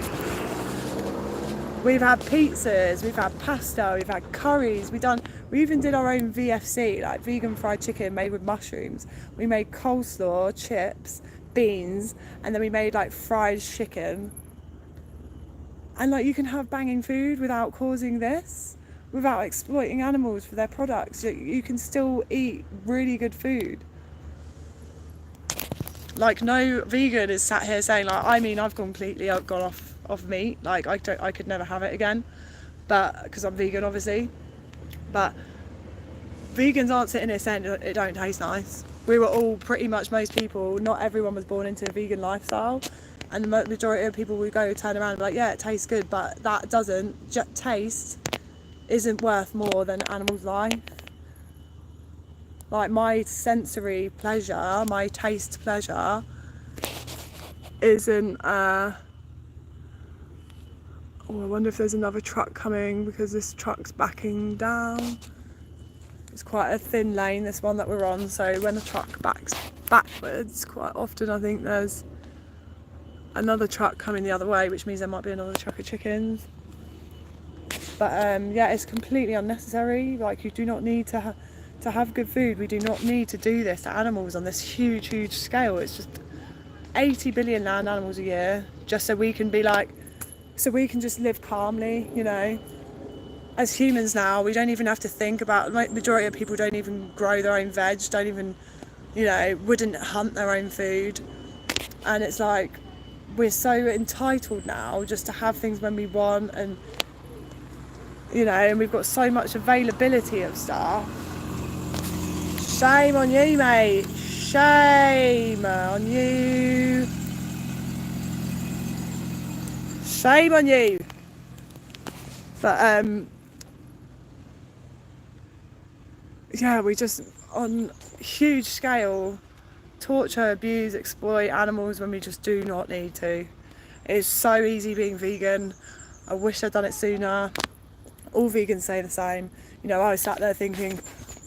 We've had pizzas, we've had pasta, we've had curries, we even did our own VFC, like vegan fried chicken made with mushrooms. We made coleslaw, chips, beans, and then we made like fried chicken. And like, you can have banging food without causing this, without exploiting animals for their products. You can still eat really good food. Like, no vegan is sat here saying, like, I mean, I've completely gone off meat. Like, I could never have it again, but because I'm vegan, obviously. But vegans aren't sitting here saying it don't taste nice. We were all pretty much, most people, not everyone was born into a vegan lifestyle, and the majority of people would go turn around and be like, yeah, it tastes good, but that taste isn't worth more than an animal's life. Like, my sensory pleasure, my taste pleasure isn't oh, I wonder if there's another truck coming, because this truck's backing down. It's quite a thin lane, this one that we're on, so when the truck backs backwards, quite often I think there's another truck coming the other way, which means there might be another truck of chickens. But yeah, it's completely unnecessary. Like, you do not need to have good food. We do not need to do this to animals on this huge scale. It's just 80 billion land animals a year, just so we can be like, so we can just live calmly, you know. As humans now, we don't even have to think about, like, majority of people don't even grow their own veg, don't even, you know, wouldn't hunt their own food. And it's like, we're so entitled now just to have things when we want, and, you know, and we've got so much availability of stuff. Shame on you, mate. Shame on you. Shame on you. But yeah, we just, on huge scale, torture, abuse, exploit animals when we just do not need to. It's so easy being vegan. I wish I'd done it sooner. All vegans say the same. You know, I was sat there thinking,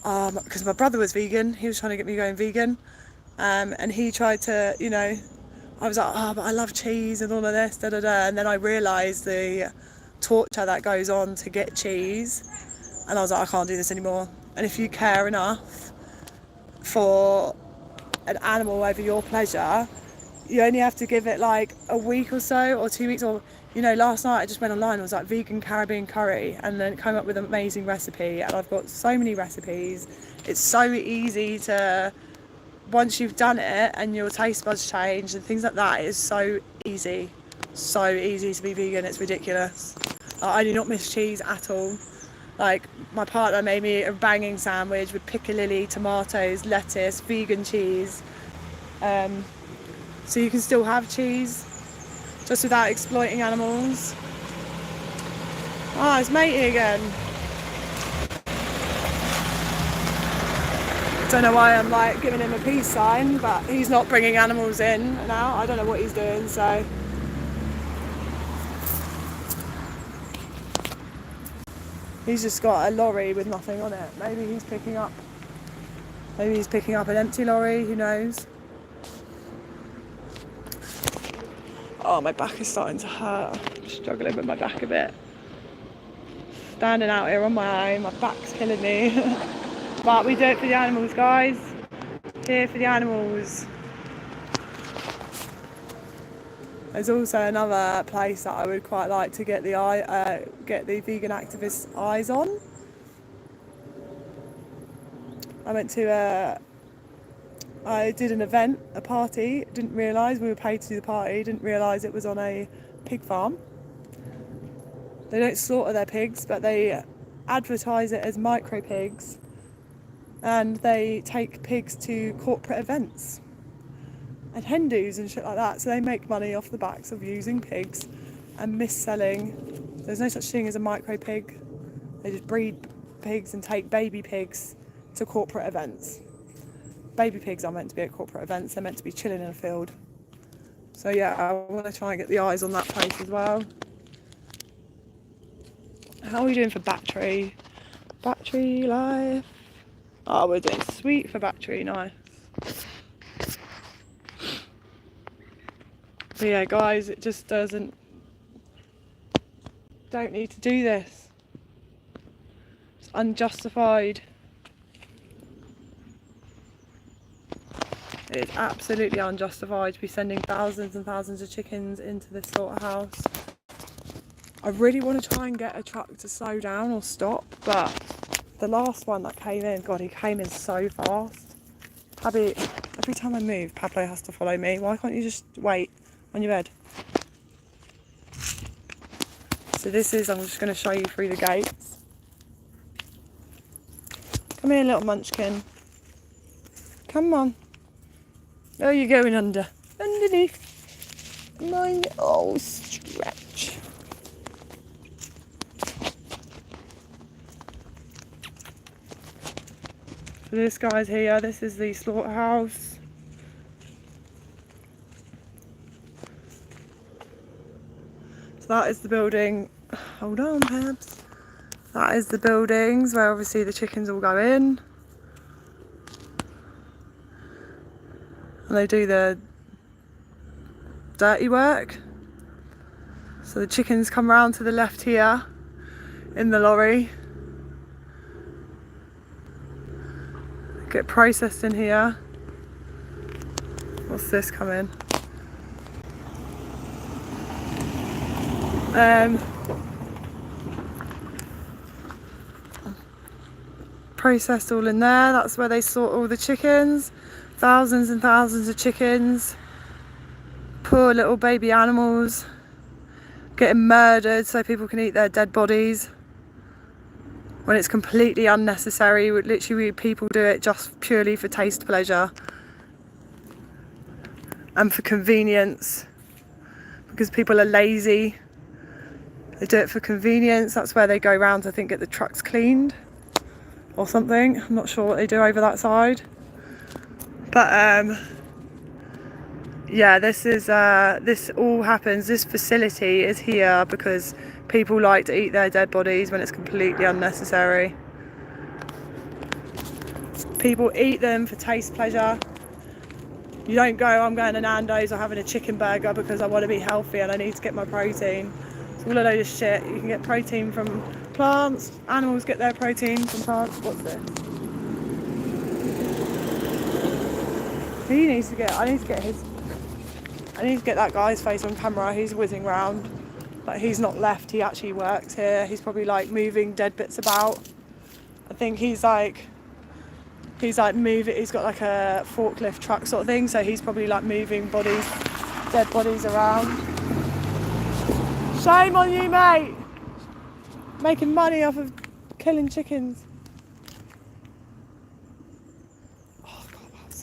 because my brother was vegan, he was trying to get me going vegan, and he tried to, you know, I was like, but I love cheese and all of this, and then I realised the torture that goes on to get cheese, and I was like, I can't do this anymore. And if you care enough for an animal over your pleasure, you only have to give it like a week or so, or 2 weeks, or, you know, last night I just went online and was like vegan Caribbean curry, and then came up with an amazing recipe, and I've got so many recipes. It's so easy to, once you've done it and your taste buds change and things like that, it's so easy to be vegan. It's ridiculous. I do not miss cheese at all. Like, my partner made me a banging sandwich with piccalilli, tomatoes, lettuce, vegan cheese. So you can still have cheese, just without exploiting animals. It's matey again. Don't know why I'm like giving him a peace sign, but he's not bringing animals in now. I don't know what he's doing, so. He's just got a lorry with nothing on it. Maybe he's picking up an empty lorry, who knows? Oh, my back is starting to hurt. I'm struggling with my back a bit. Standing out here on my own, my back's killing me. But we do it for the animals, guys. Here for the animals. There's also another place that I would quite like to get the vegan activist eyes on. I went to I did an event, a party, didn't realise we were paid to do the party, didn't realise it was on a pig farm. They don't slaughter their pigs, but they advertise it as micro pigs, and they take pigs to corporate events and hen do's and shit like that, so they make money off the backs of using pigs and mis-selling. There's no such thing as a micro pig. They just breed pigs and take baby pigs to corporate events. Baby pigs are meant to be at corporate events, they're meant to be chilling in a field. So yeah, I want to try and get the eyes on that place as well. How are we doing for battery? Battery life. Oh, we're doing sweet for battery, nice. But yeah, guys, it just don't need to do this. It's unjustified. It is absolutely unjustified to be sending thousands and thousands of chickens into this slaughterhouse. I really want to try and get a truck to slow down or stop, but the last one that came in, God, he came in so fast. Abby, every time I move, Pablo has to follow me. Why can't you just wait on your bed? So this is, I'm just going to show you through the gates. Come here, little munchkin. Come on. Oh, you're going underneath. Mine, oh, stretch. So this guy's here, this is the slaughterhouse. So that is the building, hold on perhaps. That is the buildings where obviously the chickens all go in. And they do the dirty work. So the chickens come round to the left here in the lorry. Get processed in here. What's this coming? Processed all in there. That's where they sort all the chickens. Thousands and thousands of chickens. Poor little baby animals getting murdered so people can eat their dead bodies when it's completely unnecessary. Literally, people do it just purely for taste pleasure and for convenience, because people are lazy. They do it for convenience. That's where they go round, I think, get the trucks cleaned or something. I'm not sure what they do over that side, but yeah, this all happens. This facility is here because people like to eat their dead bodies when it's completely unnecessary. People eat them for taste pleasure. You don't go, I'm going to Nando's or having a chicken burger because I want to be healthy and I need to get my protein. It's all a load of shit. You can get protein from plants. Animals get their protein from plants. What's this? He needs to get, I need to get that guy's face on camera. He's whizzing round. Like, he's not left, he actually works here. He's probably like moving dead bits about. I think he's like moving, he's got like a forklift truck sort of thing, so he's probably like moving bodies, dead bodies around. Shame on you, mate! Making money off of killing chickens. Oh, God,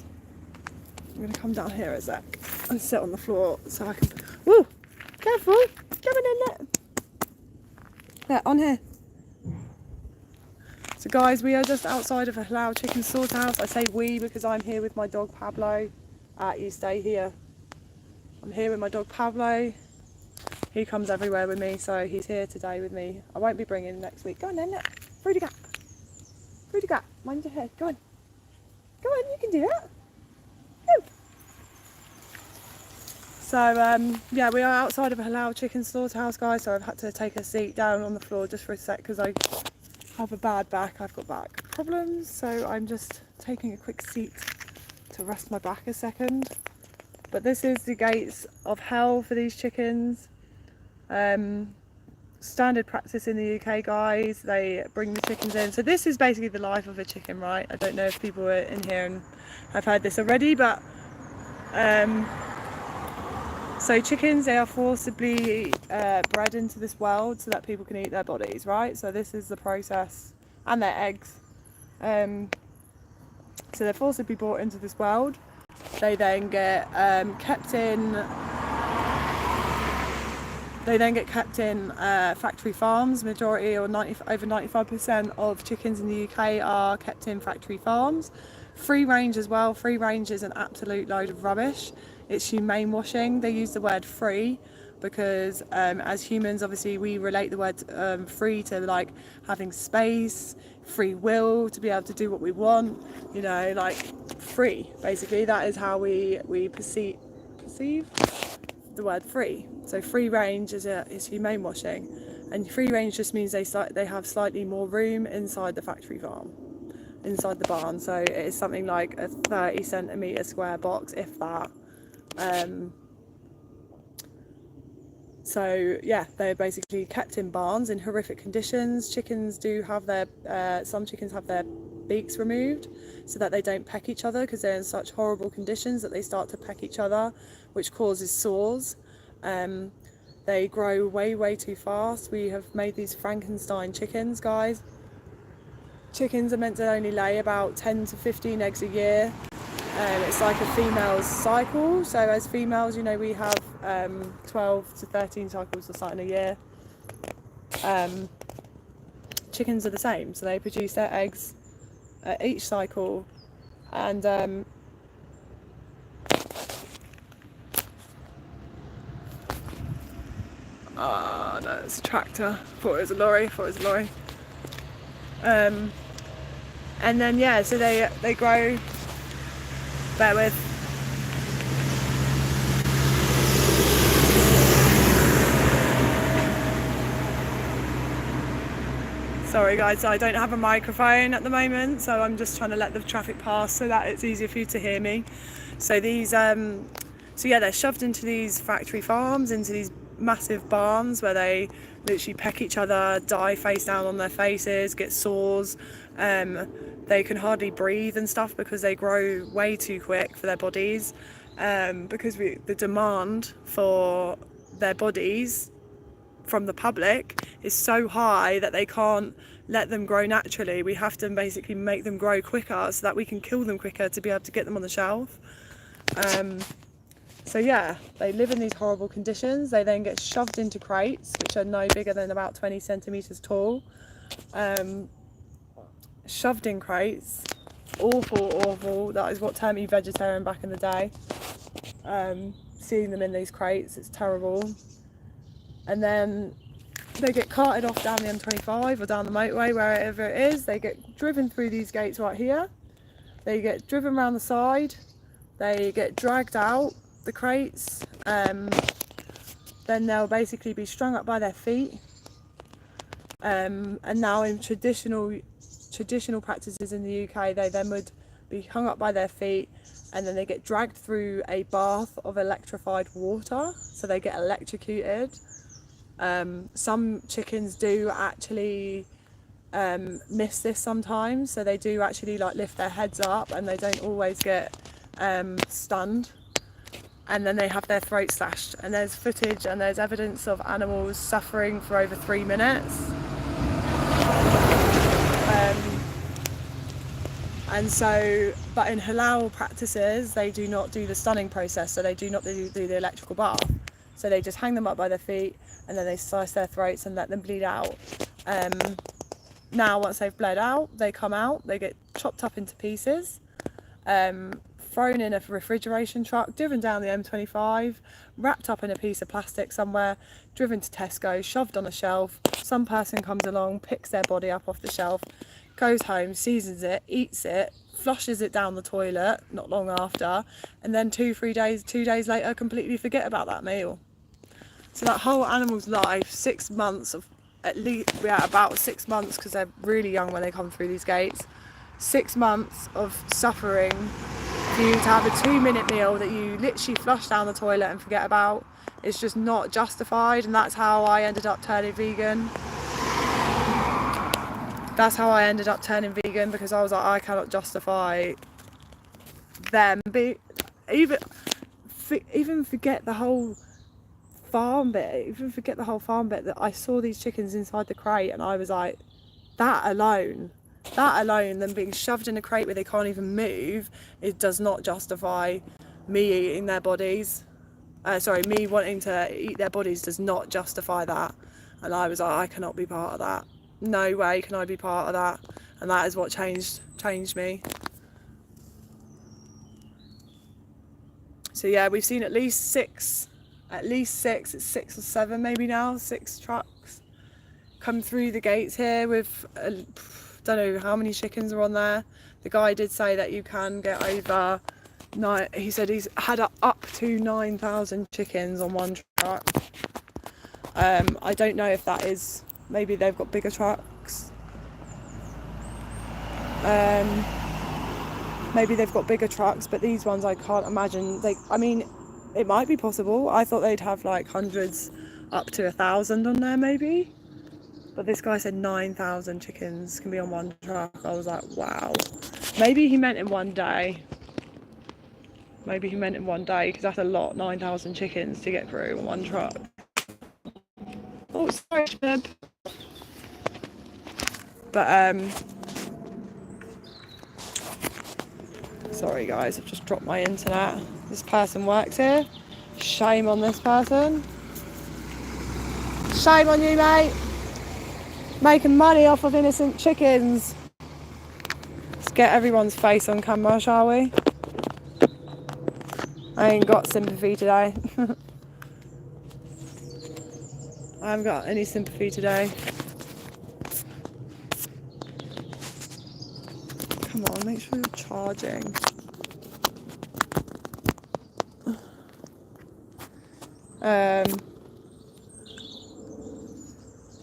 I'm gonna come down here a sec and sit on the floor so I can. Woo! Careful! Coming in there! Yeah, on here. So guys, we are just outside of a Halal chicken slaughterhouse. I say we because I'm here with my dog Pablo. You stay here. I'm here with my dog Pablo. He comes everywhere with me, so he's here today with me. I won't be bringing him next week. Go on then, look. Through the gap. Through the gap. Mind your head. Go on. Go on, you can do that. Go. So, yeah, we are outside of a Halal chicken slaughterhouse, guys, so I've had to take a seat down on the floor just for a sec because I have a bad back. I've got back problems, so I'm just taking a quick seat to rest my back a second. But this is the gates of hell for these chickens. standard practice in the UK, guys. They bring the chickens in. So this is basically the life of a chicken, right? I don't know if people are in here and have heard this already, but so chickens, they are forcibly bred into this world so that people can eat their bodies, right? So this is the process, and their eggs. So they're forcibly brought into this world. They then get kept in. They then get kept in factory farms. Majority, or over 95% of chickens in the UK are kept in factory farms. Free range as well. Free range is an absolute load of rubbish. It's humane washing. They use the word free because as humans, obviously, we relate the word free to like having space, free will to be able to do what we want. You know, like free. Basically, that is how we perceive the word free. So free range is humane washing, and free range just means they have slightly more room inside the factory farm, inside the barn. So it is something like a 30 centimetre square box, if that. So yeah, they're basically kept in barns in horrific conditions. Chickens do have some chickens have their beaks removed so that they don't peck each other, because they're in such horrible conditions that they start to peck each other, which causes sores. They grow way too fast. We have made these Frankenstein chickens, guys. Chickens are meant to only lay about 10 to 15 eggs a year. It's like a female's cycle. So as females, you know, we have 12 to 13 cycles or something a year. Chickens are the same, so they produce their eggs at each cycle, and no, it's a tractor. Thought it was a lorry. And then yeah, so they grow. Bear with. Sorry guys, I don't have a microphone at the moment, so I'm just trying to let the traffic pass so that it's easier for you to hear me. So these, so yeah, they're shoved into these factory farms, into these massive barns where they literally peck each other, die face down on their faces, get sores. They can hardly breathe and stuff because they grow way too quick for their bodies. Because the demand for their bodies from the public is so high that they can't let them grow naturally. We have to basically make them grow quicker so that we can kill them quicker to be able to get them on the shelf. So yeah, they live in these horrible conditions. They then get shoved into crates, which are no bigger than about 20 centimetres tall. Shoved in crates. Awful. That is what turned me vegetarian back in the day. Seeing them in these crates, it's terrible. And then they get carted off down the M25 or down the motorway, wherever it is. They get driven through these gates right here. They get driven around the side. They get dragged out the crates. Then they'll basically be strung up by their feet. And now in traditional practices in the UK, they then would be hung up by their feet, and then they get dragged through a bath of electrified water, so they get electrocuted. Some chickens do actually miss this sometimes, so they do actually like lift their heads up, and they don't always get stunned, and then they have their throat slashed. And there's footage and there's evidence of animals suffering for over 3 minutes. And so, but in halal practices, they do not do the stunning process, so they do not do the electrical bath. So they just hang them up by their feet, and then they slice their throats and let them bleed out. Now, once they've bled out, they come out, they get chopped up into pieces, thrown in a refrigeration truck, driven down the M25, wrapped up in a piece of plastic somewhere, driven to Tesco, shoved on a shelf. Some person comes along, picks their body up off the shelf, goes home, seasons it, eats it, flushes it down the toilet not long after, and then 2 days later completely forget about that meal. So that whole animal's life, 6 months of, at least, yeah, about 6 months, because they're really young when they come through these gates, 6 months of suffering for you to have a 2-minute meal that you literally flush down the toilet and forget about, it's just not justified, and that's how I ended up turning vegan. That's how I ended up turning vegan, because I was like, I cannot justify them even forget the whole farm bit, that I saw these chickens inside the crate, and I was like, that alone, them being shoved in a crate where they can't even move, it does not justify me eating their bodies. Me wanting to eat their bodies does not justify that. And I was like, I cannot be part of that. No way can I be part of that. And that is what changed me. So yeah, we've seen at least six, it's 6 or 7 maybe now, 6 trucks come through the gates here with, don't know how many chickens are on there. The guy did say that you can get over, he said he's had up to 9,000 chickens on one truck. I don't know if that is, maybe they've got bigger trucks. Maybe they've got bigger trucks, but these ones I can't imagine. It might be possible. I thought they'd have like hundreds up to 1,000 on there maybe. But this guy said 9,000 chickens can be on one truck. I was like, wow. Maybe he meant in one day. Because that's a lot, 9,000 chickens to get through on one truck. Oh, sorry, Bib. But, sorry guys, I've just dropped my internet. This person works here. Shame on this person. Shame on you, mate. Making money off of innocent chickens. Let's get everyone's face on camera, shall we? I ain't got sympathy today. I haven't got any sympathy today. Come on, make sure you're charging.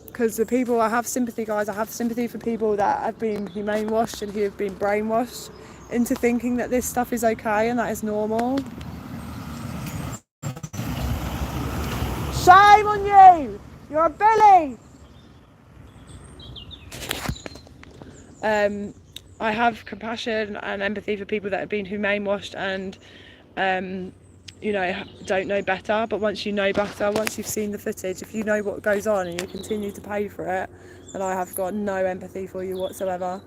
Because the people, I have sympathy, guys. I have sympathy for people that have been humane washed and who have been brainwashed into thinking that this stuff is okay and that is normal. Shame on you! You're a bully! I have compassion and empathy for people that have been humane washed and don't know better. But once you know better, once you've seen the footage, if you know what goes on and you continue to pay for it, then I have got no empathy for you whatsoever.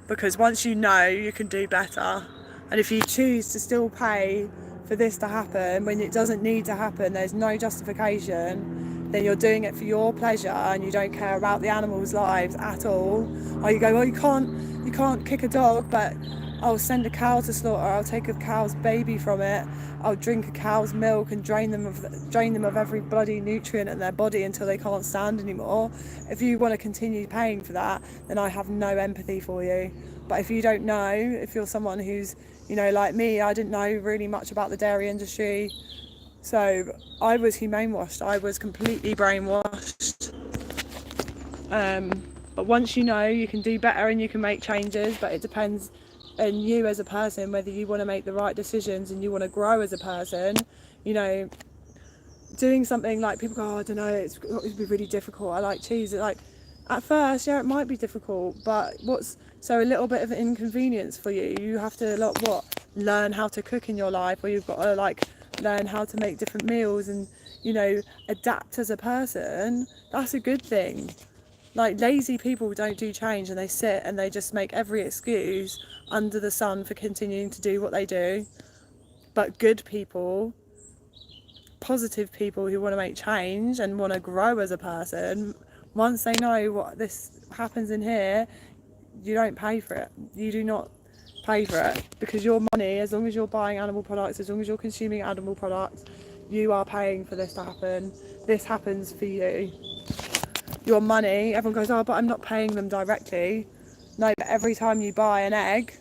Because once you know, you can do better. And if you choose to still pay for this to happen when it doesn't need to happen, there's no justification, then you're doing it for your pleasure and you don't care about the animals' lives at all. Or you go, well, you can't kick a dog, but I'll send a cow to slaughter, I'll take a cow's baby from it, I'll drink a cow's milk and drain them of every bloody nutrient in their body until they can't stand anymore. If you want to continue paying for that, then I have no empathy for you. But if you don't know, if you're someone who's, like me, I didn't know really much about the dairy industry, so I was humane washed, I was completely brainwashed. But once you know, you can do better and you can make changes, but it depends on you as a person, whether you want to make the right decisions and you want to grow as a person. Doing something like people go, I don't know, it would be really difficult, I like cheese. At first, yeah, it might be difficult, but a little bit of an inconvenience for you. You have to learn how to cook in your life, or you've got to learn how to make different meals and adapt as a person. That's a good thing. Lazy people don't do change, and they sit and they just make every excuse under the sun for continuing to do what they do. But good people, positive people who want to make change and want to grow as a person, once they know what this happens in here, you don't pay for it. You do not pay for it, because your money, as long as you're buying animal products, as long as you're consuming animal products, you are paying for this to happen. This happens for you. Your money, everyone goes, oh, but I'm not paying them directly. No, but every time you buy an egg,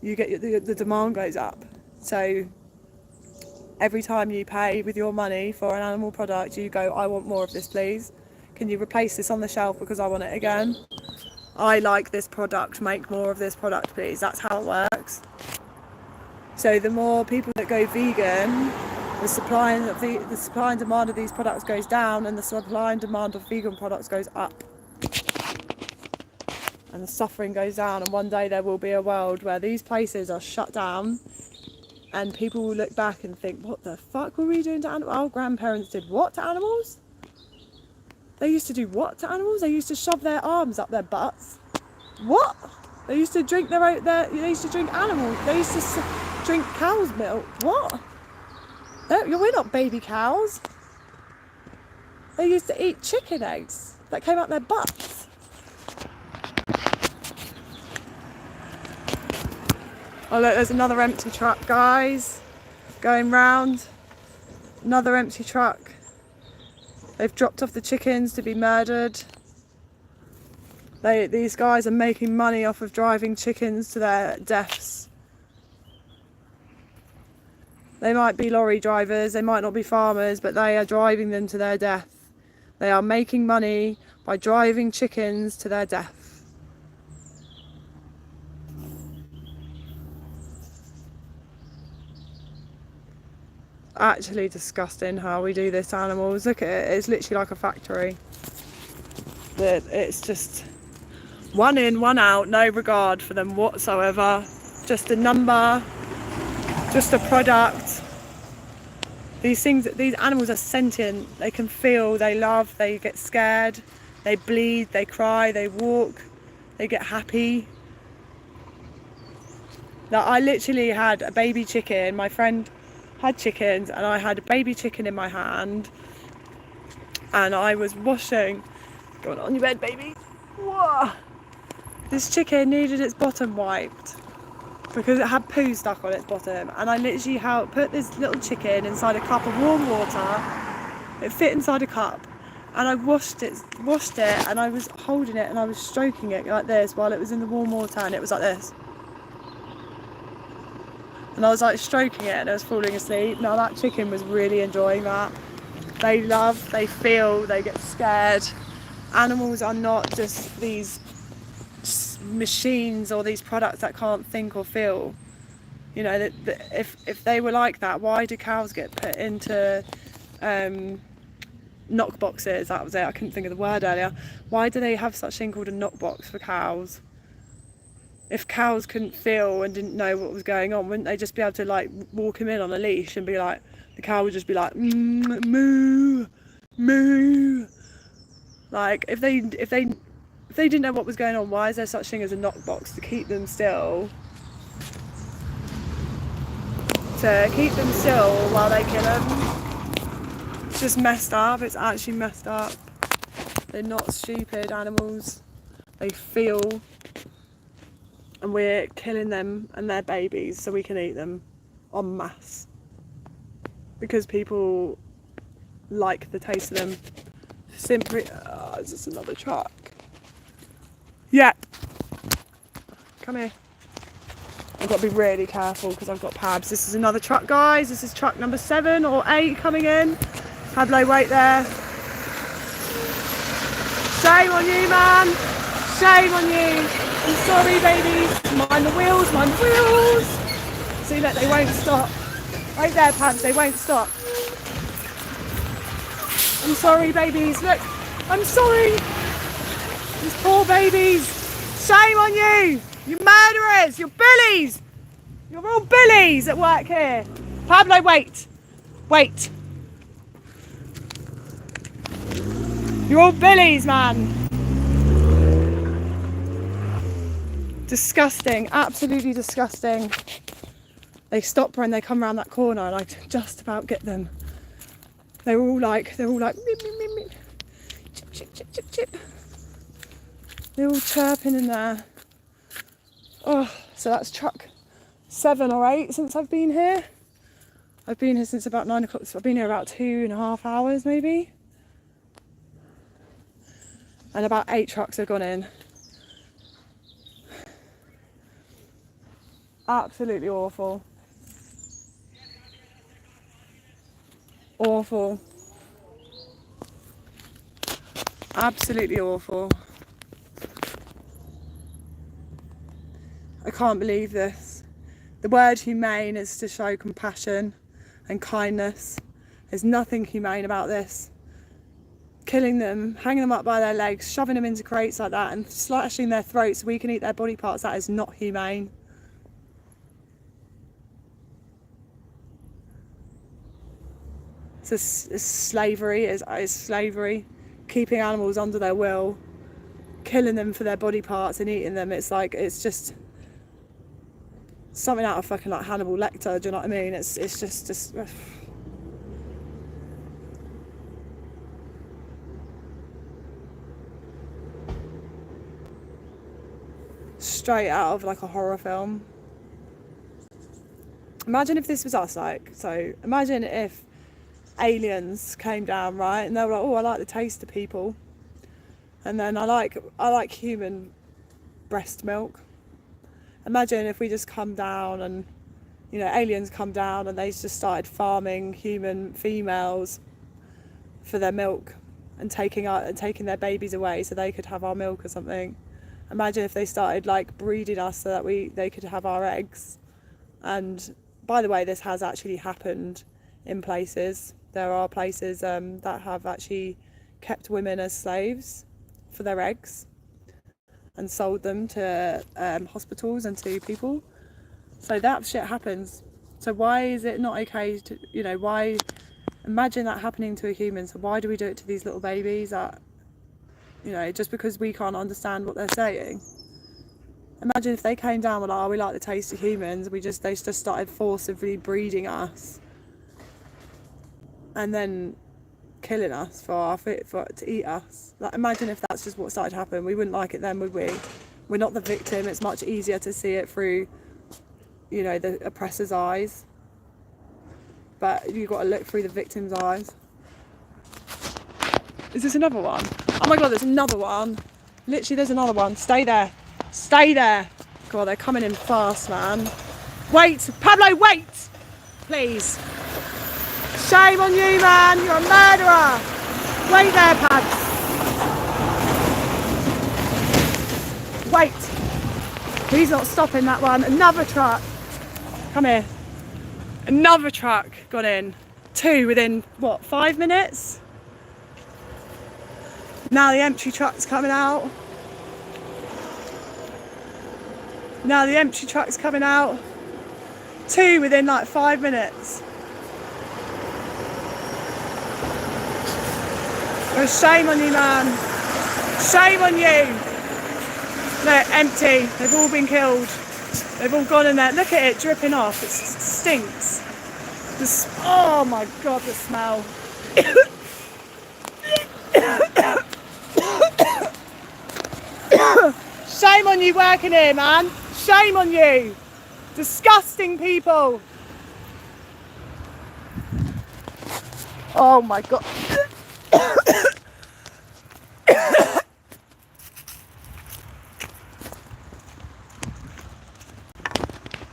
you get the demand goes up. So every time you pay with your money for an animal product, you go, I want more of this, please. Can you replace this on the shelf because I want it again? I like this product, make more of this product, please. That's how it works. So the more people that go vegan, the supply and demand of these products goes down, and the supply and demand of vegan products goes up. And the suffering goes down, and one day there will be a world where these places are shut down and people will look back and think, what the fuck were we doing to animals? Our grandparents did what to animals? They used to do what to animals? They used to shove their arms up their butts. What? They used to drink they used to drink animals. They used to drink cow's milk. What? We're not baby cows. They used to eat chicken eggs that came out their butts. Oh look, there's another empty truck, guys, going round. Another empty truck. They've dropped off the chickens to be murdered. These guys are making money off of driving chickens to their deaths. They might be lorry drivers, they might not be farmers, but they are driving them to their death. They are making money by driving chickens to their death. Actually disgusting how we do this to animals. Look at it, it's literally like a factory. It's just one in, one out, no regard for them whatsoever. Just a number, just a product. These animals are sentient. They can feel, they love, they get scared, they bleed, they cry, they walk, they get happy. Now, I literally had a baby chicken. My friend had chickens and I had a baby chicken in my hand and I was washing. Go on your bed, baby. Whoa. This chicken needed its bottom wiped because it had poo stuck on its bottom, and I literally put this little chicken inside a cup of warm water. It fit inside a cup, and I washed it and I was holding it and I was stroking it like this while it was in the warm water, and it was like this. And I was like stroking it and it was falling asleep. Now that chicken was really enjoying that. They love, they feel, they get scared. Animals are not just these machines or these products that can't think or feel. You know, if they were like that, why do cows get put into knock boxes? That was it, I couldn't think of the word earlier. Why do they have such thing called a knock box for cows? If cows couldn't feel and didn't know what was going on, wouldn't they just be able to like walk them in on a leash and be like, the cow would just be like, moo, moo. Like if they didn't know what was going on, why is there such thing as a knock box to keep them still? To keep them still while they kill them. It's just messed up. It's actually messed up. They're not stupid animals. They feel. And we're killing them and their babies so we can eat them en masse. Because people like the taste of them. Simply, is this another truck? Yeah. Come here. I've got to be really careful because I've got Pabs. This is another truck, guys. This is truck number 7 or 8 coming in. Pablo, wait there. Shame on you, man. Shame on you. I'm sorry, babies. Mind the wheels, mind the wheels. See, look, they won't stop. Right there, Pabs, they won't stop. I'm sorry, babies. Look, I'm sorry. These poor babies. Shame on you. You murderers. You're bullies. You're all bullies at work here. Pablo, wait. Wait. You're all bullies, man. Disgusting. Absolutely disgusting. They stop when they come around that corner and I just about get them. They're all like, meep, meep, meep, meep. Chip, chip, chip, chip, chip. They're all chirping in there. Oh, so that's truck 7 or 8 since I've been here. I've been here since about 9 o'clock, so I've been here about 2.5 hours maybe. And about 8 trucks have gone in. Absolutely awful. Awful. Absolutely awful. I can't believe this. The word humane is to show compassion and kindness. There's nothing humane about this. Killing them, hanging them up by their legs, shoving them into crates like that and slashing their throats so we can eat their body parts, that is not humane. It's slavery, it's slavery. Keeping animals under their will, killing them for their body parts and eating them. It's like, it's just something out of fucking like Hannibal Lecter, do you know what I mean? It's just straight out of like a horror film. Imagine if this was us, like, so imagine if aliens came down, right, and they were like, oh, I like the taste of people, and then I like human breast milk. Imagine if we just come down and, you know, aliens come down and they just started farming human females for their milk and taking their babies away so they could have our milk or something. Imagine if they started like breeding us so that they could have our eggs. And by the way, this has actually happened in places. There are places that have actually kept women as slaves for their eggs and sold them to hospitals and to people. So that shit happens. So why is it not okay to, you know, why, imagine that happening to a human, so why do we do it to these little babies that, you know, just because we can't understand what they're saying? Imagine if they came down with like, oh, we like the taste of humans, they just started forcibly breeding us and then killing us to eat us. Like, imagine if that's just what started to happen. We wouldn't like it then, would we? We're not the victim. It's much easier to see it through, you know, the oppressor's eyes, but you've got to look through the victim's eyes. Is this another one? Oh my god, there's another one. Literally, there's another one. Stay there. Stay there. God, they're coming in fast, man. Wait, Pablo, wait! Please. Shame on you, man. You're a murderer. Wait there, Pabs. Wait. He's not stopping that one. Another truck. Come here. Another truck got in. 2 within, what, 5 minutes? Now the empty truck's coming out. Now the empty truck's coming out. 2 within like 5 minutes. Oh, shame on you, man. Shame on you. Look, empty. They've all been killed. They've all gone in there. Look at it dripping off. It stinks. Oh my god, the smell. Shame on you working here, man. Shame on you. Disgusting people. Oh my god.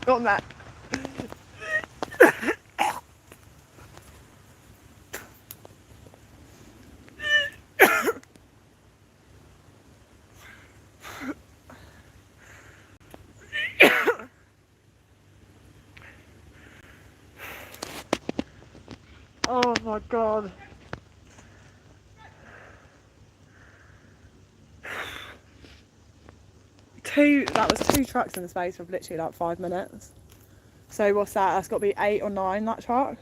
Got that. Oh my god. That was 2 trucks in the space of literally like 5 minutes. So what's that? That's got to be 8 or 9, that truck.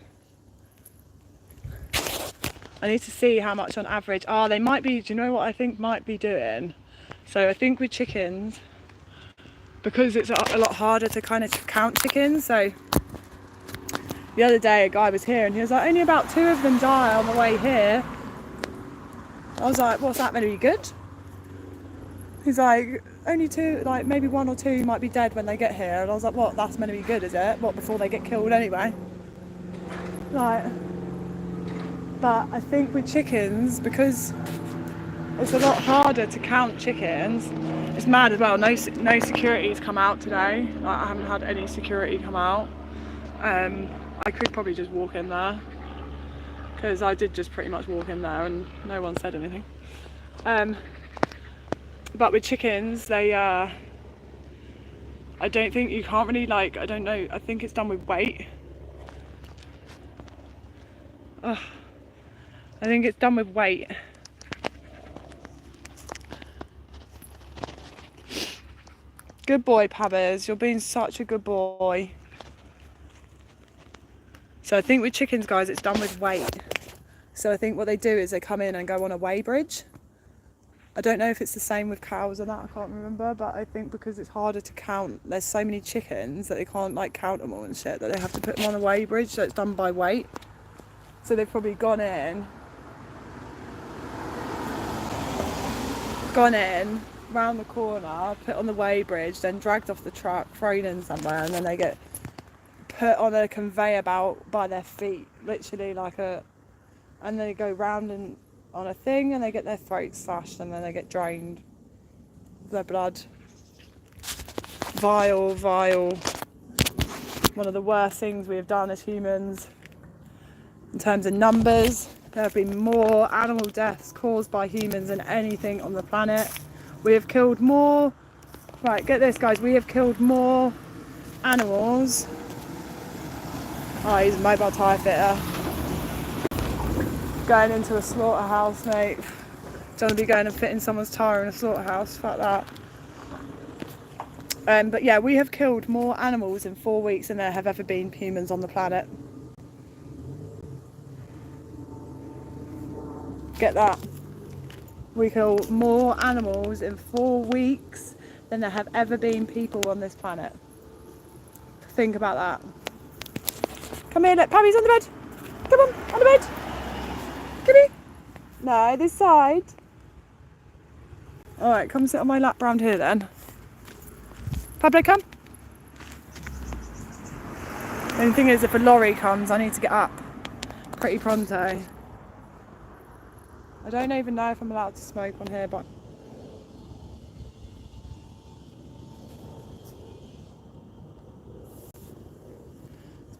I need to see how much on average. Oh, they might be, do you know what I think might be doing? So I think with chickens, because it's a lot harder to kind of count chickens, so the other day a guy was here and he was like, only about 2 of them die on the way here. I was like, what's that, meant to be good? He's like, only 2, like maybe 1 or 2 might be dead when they get here. And I was like, what, that's meant to be good, is it? What, before they get killed anyway? Like, but I think with chickens, because it's a lot harder to count chickens, it's mad as well. No security's come out today. Like, I haven't had any security come out. I could probably just walk in there, because I did just pretty much walk in there and no one said anything. But with chickens, they I don't think you can't really like, I don't know, I think it's done with weight. Ugh. I think it's done with weight. Good boy, Pabbers, you're being such a good boy. So I think with chickens, guys, it's done with weight. So I think what they do is they come in and go on a weigh bridge. I don't know if it's the same with cows or that, I can't remember, but I think because it's harder to count, there's so many chickens that they can't like count them all and shit, that they have to put them on a weigh bridge, so it's done by weight. So they've probably gone in, round the corner, put on the weigh bridge, then dragged off the truck, thrown in somewhere, and then they get put on a conveyor belt by their feet, literally like a, and they go round and on a thing, and they get their throats slashed, and then they get drained, their blood. Vile, one of the worst things we have done as humans. In terms of numbers, there have been more animal deaths caused by humans than anything on the planet. We have killed more, right, get this guys, we have killed more animals. Oh, he's a mobile tyre fitter. Going into a slaughterhouse, mate. Don't want to be going and fitting someone's tyre in a slaughterhouse, fuck that. But yeah, we have killed more animals in 4 weeks than there have ever been humans on the planet. Get that? We killed more animals in 4 weeks than there have ever been people on this planet. Think about that. Come here, look, Pammy's on the bed. Come on the bed. Come here. No, this side. Alright, come sit on my lap round here then. Pablo, come. The only thing is, if a lorry comes, I need to get up pretty pronto. I don't even know if I'm allowed to smoke on here, but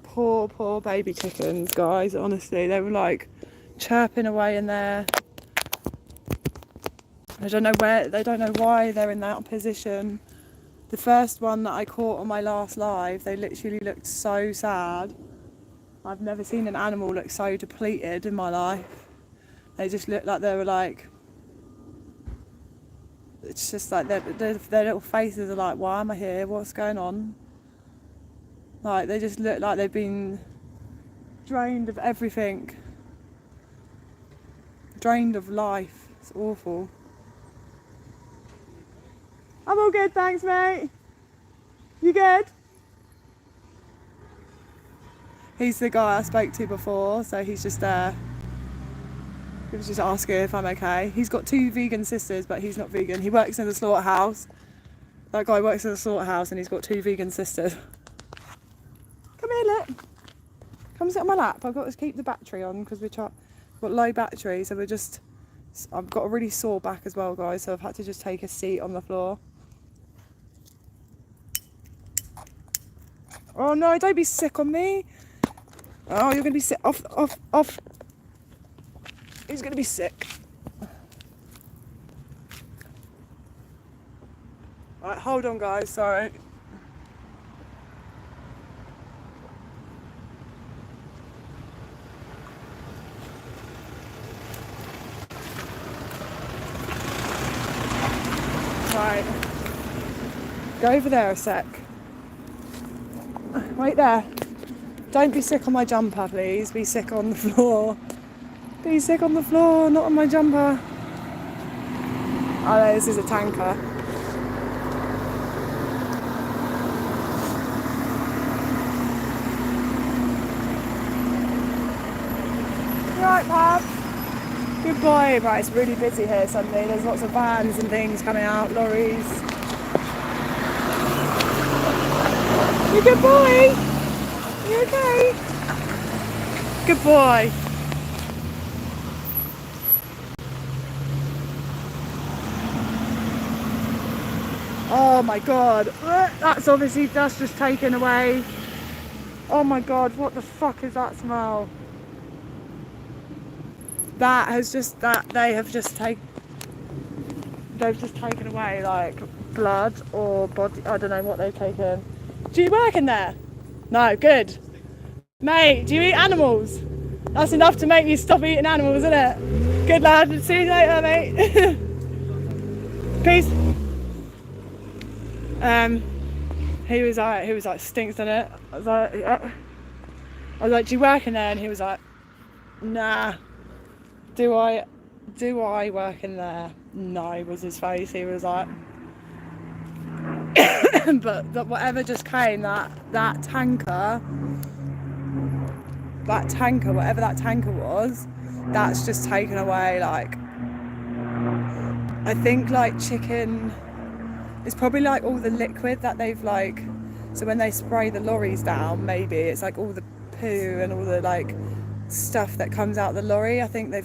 poor baby chickens, guys, honestly, they were like chirping away in there. I don't know why they're in that position. The first one that I caught on my last live, they literally looked so sad. I've never seen an animal look so depleted in my life. They just looked like they were like, it's just like their little faces are like, why am I here? What's going on? Like, they just look like they've been drained of everything. Drained of life. It's awful. I'm all good, thanks, mate. You good? He's the guy I spoke to before, so he's just there. He was just asking if I'm okay. He's got 2 vegan sisters, but he's not vegan. He works in the slaughterhouse. That guy works in the slaughterhouse and he's got 2 vegan sisters. Come here, look. Come sit on my lap. I've got to keep the battery on because we've got low battery, so I've got a really sore back as well, guys, so I've had to just take a seat on the floor. Oh no, don't be sick on me. Oh, you're going to be sick. Off. He's going to be sick. Right, hold on, guys, sorry. Right. Go over there a sec. Right there. Don't be sick on my jumper, please. Be sick on the floor. Be sick on the floor, not on my jumper. Oh no, this is a tanker. Right, Pab. Good boy. Right, it's really busy here suddenly. There's lots of vans and things coming out, lorries. You a good boy? You okay? Good boy. Oh my god. That's obviously dust just taken away. Oh my god, what the fuck is that smell? They've just taken away like blood or body, I don't know what they've taken. Do you work in there? No, good. Mate, do you eat animals? That's enough to make you stop eating animals, isn't it? Good lad, see you later, mate. Peace. He was like, stinks, in it. I was like, yeah. I was like, do you work in there? And he was like, nah. Do I work in there? No, was his face. He was like, but whatever just came, that tanker, whatever that tanker was, that's just taken away. Like, I think like chicken, it's probably like all the liquid that they've like, so when they spray the lorries down, maybe it's like all the poo and all the like stuff that comes out the lorry. I think they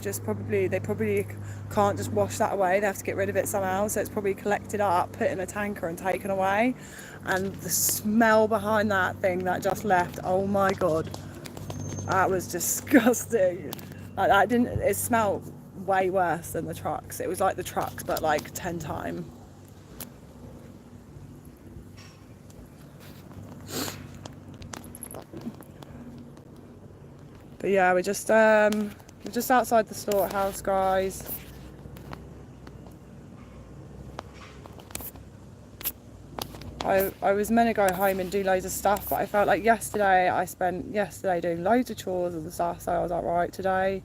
probably can't just wash that away, they have to get rid of it somehow, so it's probably collected up, put in a tanker and taken away. And the smell behind that thing that just left, oh my god, that was disgusting. Like, that didn't, it smelled way worse than the trucks. It was like the trucks but like 10 times. But yeah, we're just outside the slaughterhouse, guys. I was meant to go home and do loads of stuff, but I felt like I spent yesterday doing loads of chores and stuff, so I was like, right, today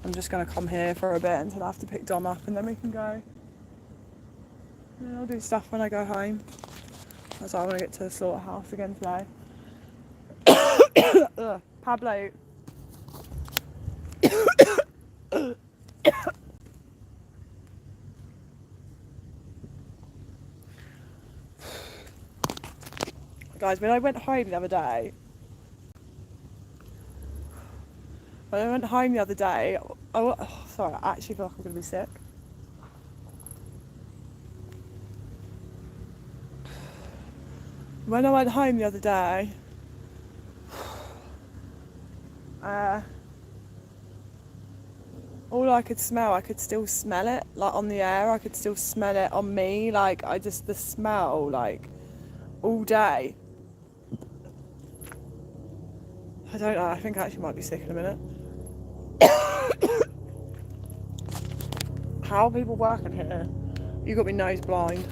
I'm just going to come here for a bit until I have to pick Dom up and then we can go. And then I'll do stuff when I go home. That's why I want to get to the slaughterhouse again today. Ugh, Pablo. Guys, when I went home the other day, sorry, I actually feel like I'm going to be sick. When I went home the other day, all I could smell, I could still smell it, like on the air, I could still smell it on me, like the smell, like all day. I don't know, I think I actually might be sick in a minute. How are people working here? You got me nose blind.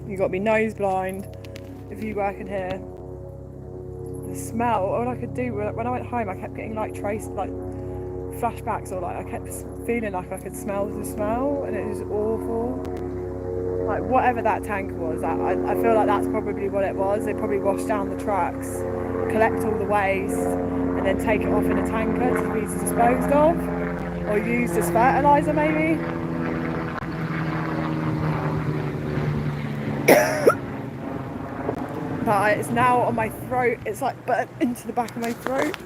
You got me nose blind if you work in here. The smell, all I could do, when I went home, I kept getting like flashbacks, or like I kept feeling like I could smell the smell, and it was awful. Like, whatever that tanker was, I feel like that's probably what it was. They probably wash down the trucks, collect all the waste, and then take it off in a tanker to be disposed of, or used as fertiliser maybe. But it's now on my throat, it's like burnt into the back of my throat.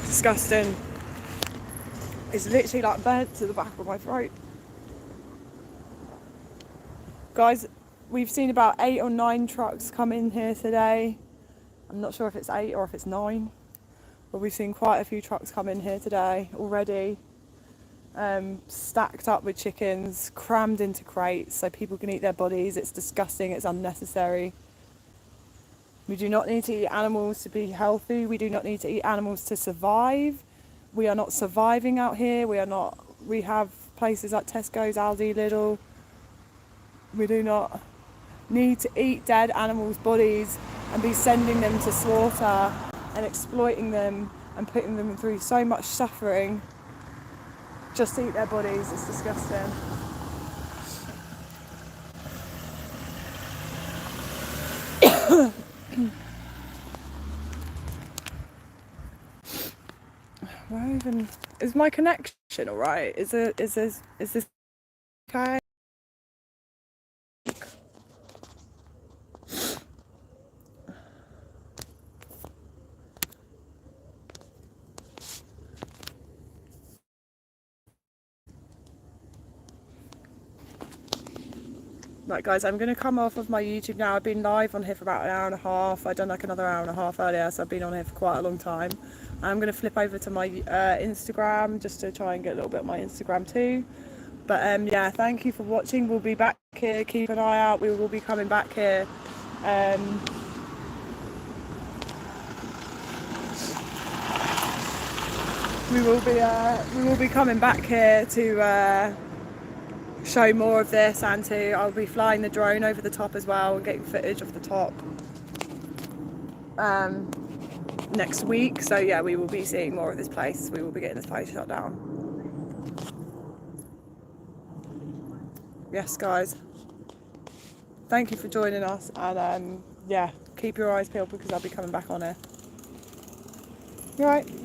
Disgusting. It's literally like burnt to the back of my throat. Guys, we've seen about 8 or 9 trucks come in here today. I'm not sure if it's 8 or if it's 9, but we've seen quite a few trucks come in here today already. Stacked up with chickens, crammed into crates so people can eat their bodies. It's disgusting, it's unnecessary. We do not need to eat animals to be healthy. We do not need to eat animals to survive. We are not surviving out here. We have places like Tesco's, Aldi, Lidl. We do not need to eat dead animals' bodies and be sending them to slaughter and exploiting them and putting them through so much suffering just to eat their bodies. It's disgusting. Where even is my connection? All right? Is this okay? Right, guys, I'm going to come off of my YouTube now. I've been live on here for about an hour and a half. I've done like another hour and a half earlier, so I've been on here for quite a long time. I'm going to flip over to my Instagram just to try and get a little bit of my Instagram too. But yeah, thank you for watching. We'll be back here. Keep an eye out. We will be coming back here. We will be coming back here to show more of this, and I'll be flying the drone over the top as well and getting footage of the top next week. So yeah, we will be seeing more of this place. We will be getting this place shut down. Yes, guys. Thank you for joining us, and yeah, keep your eyes peeled because I'll be coming back on here. You alright?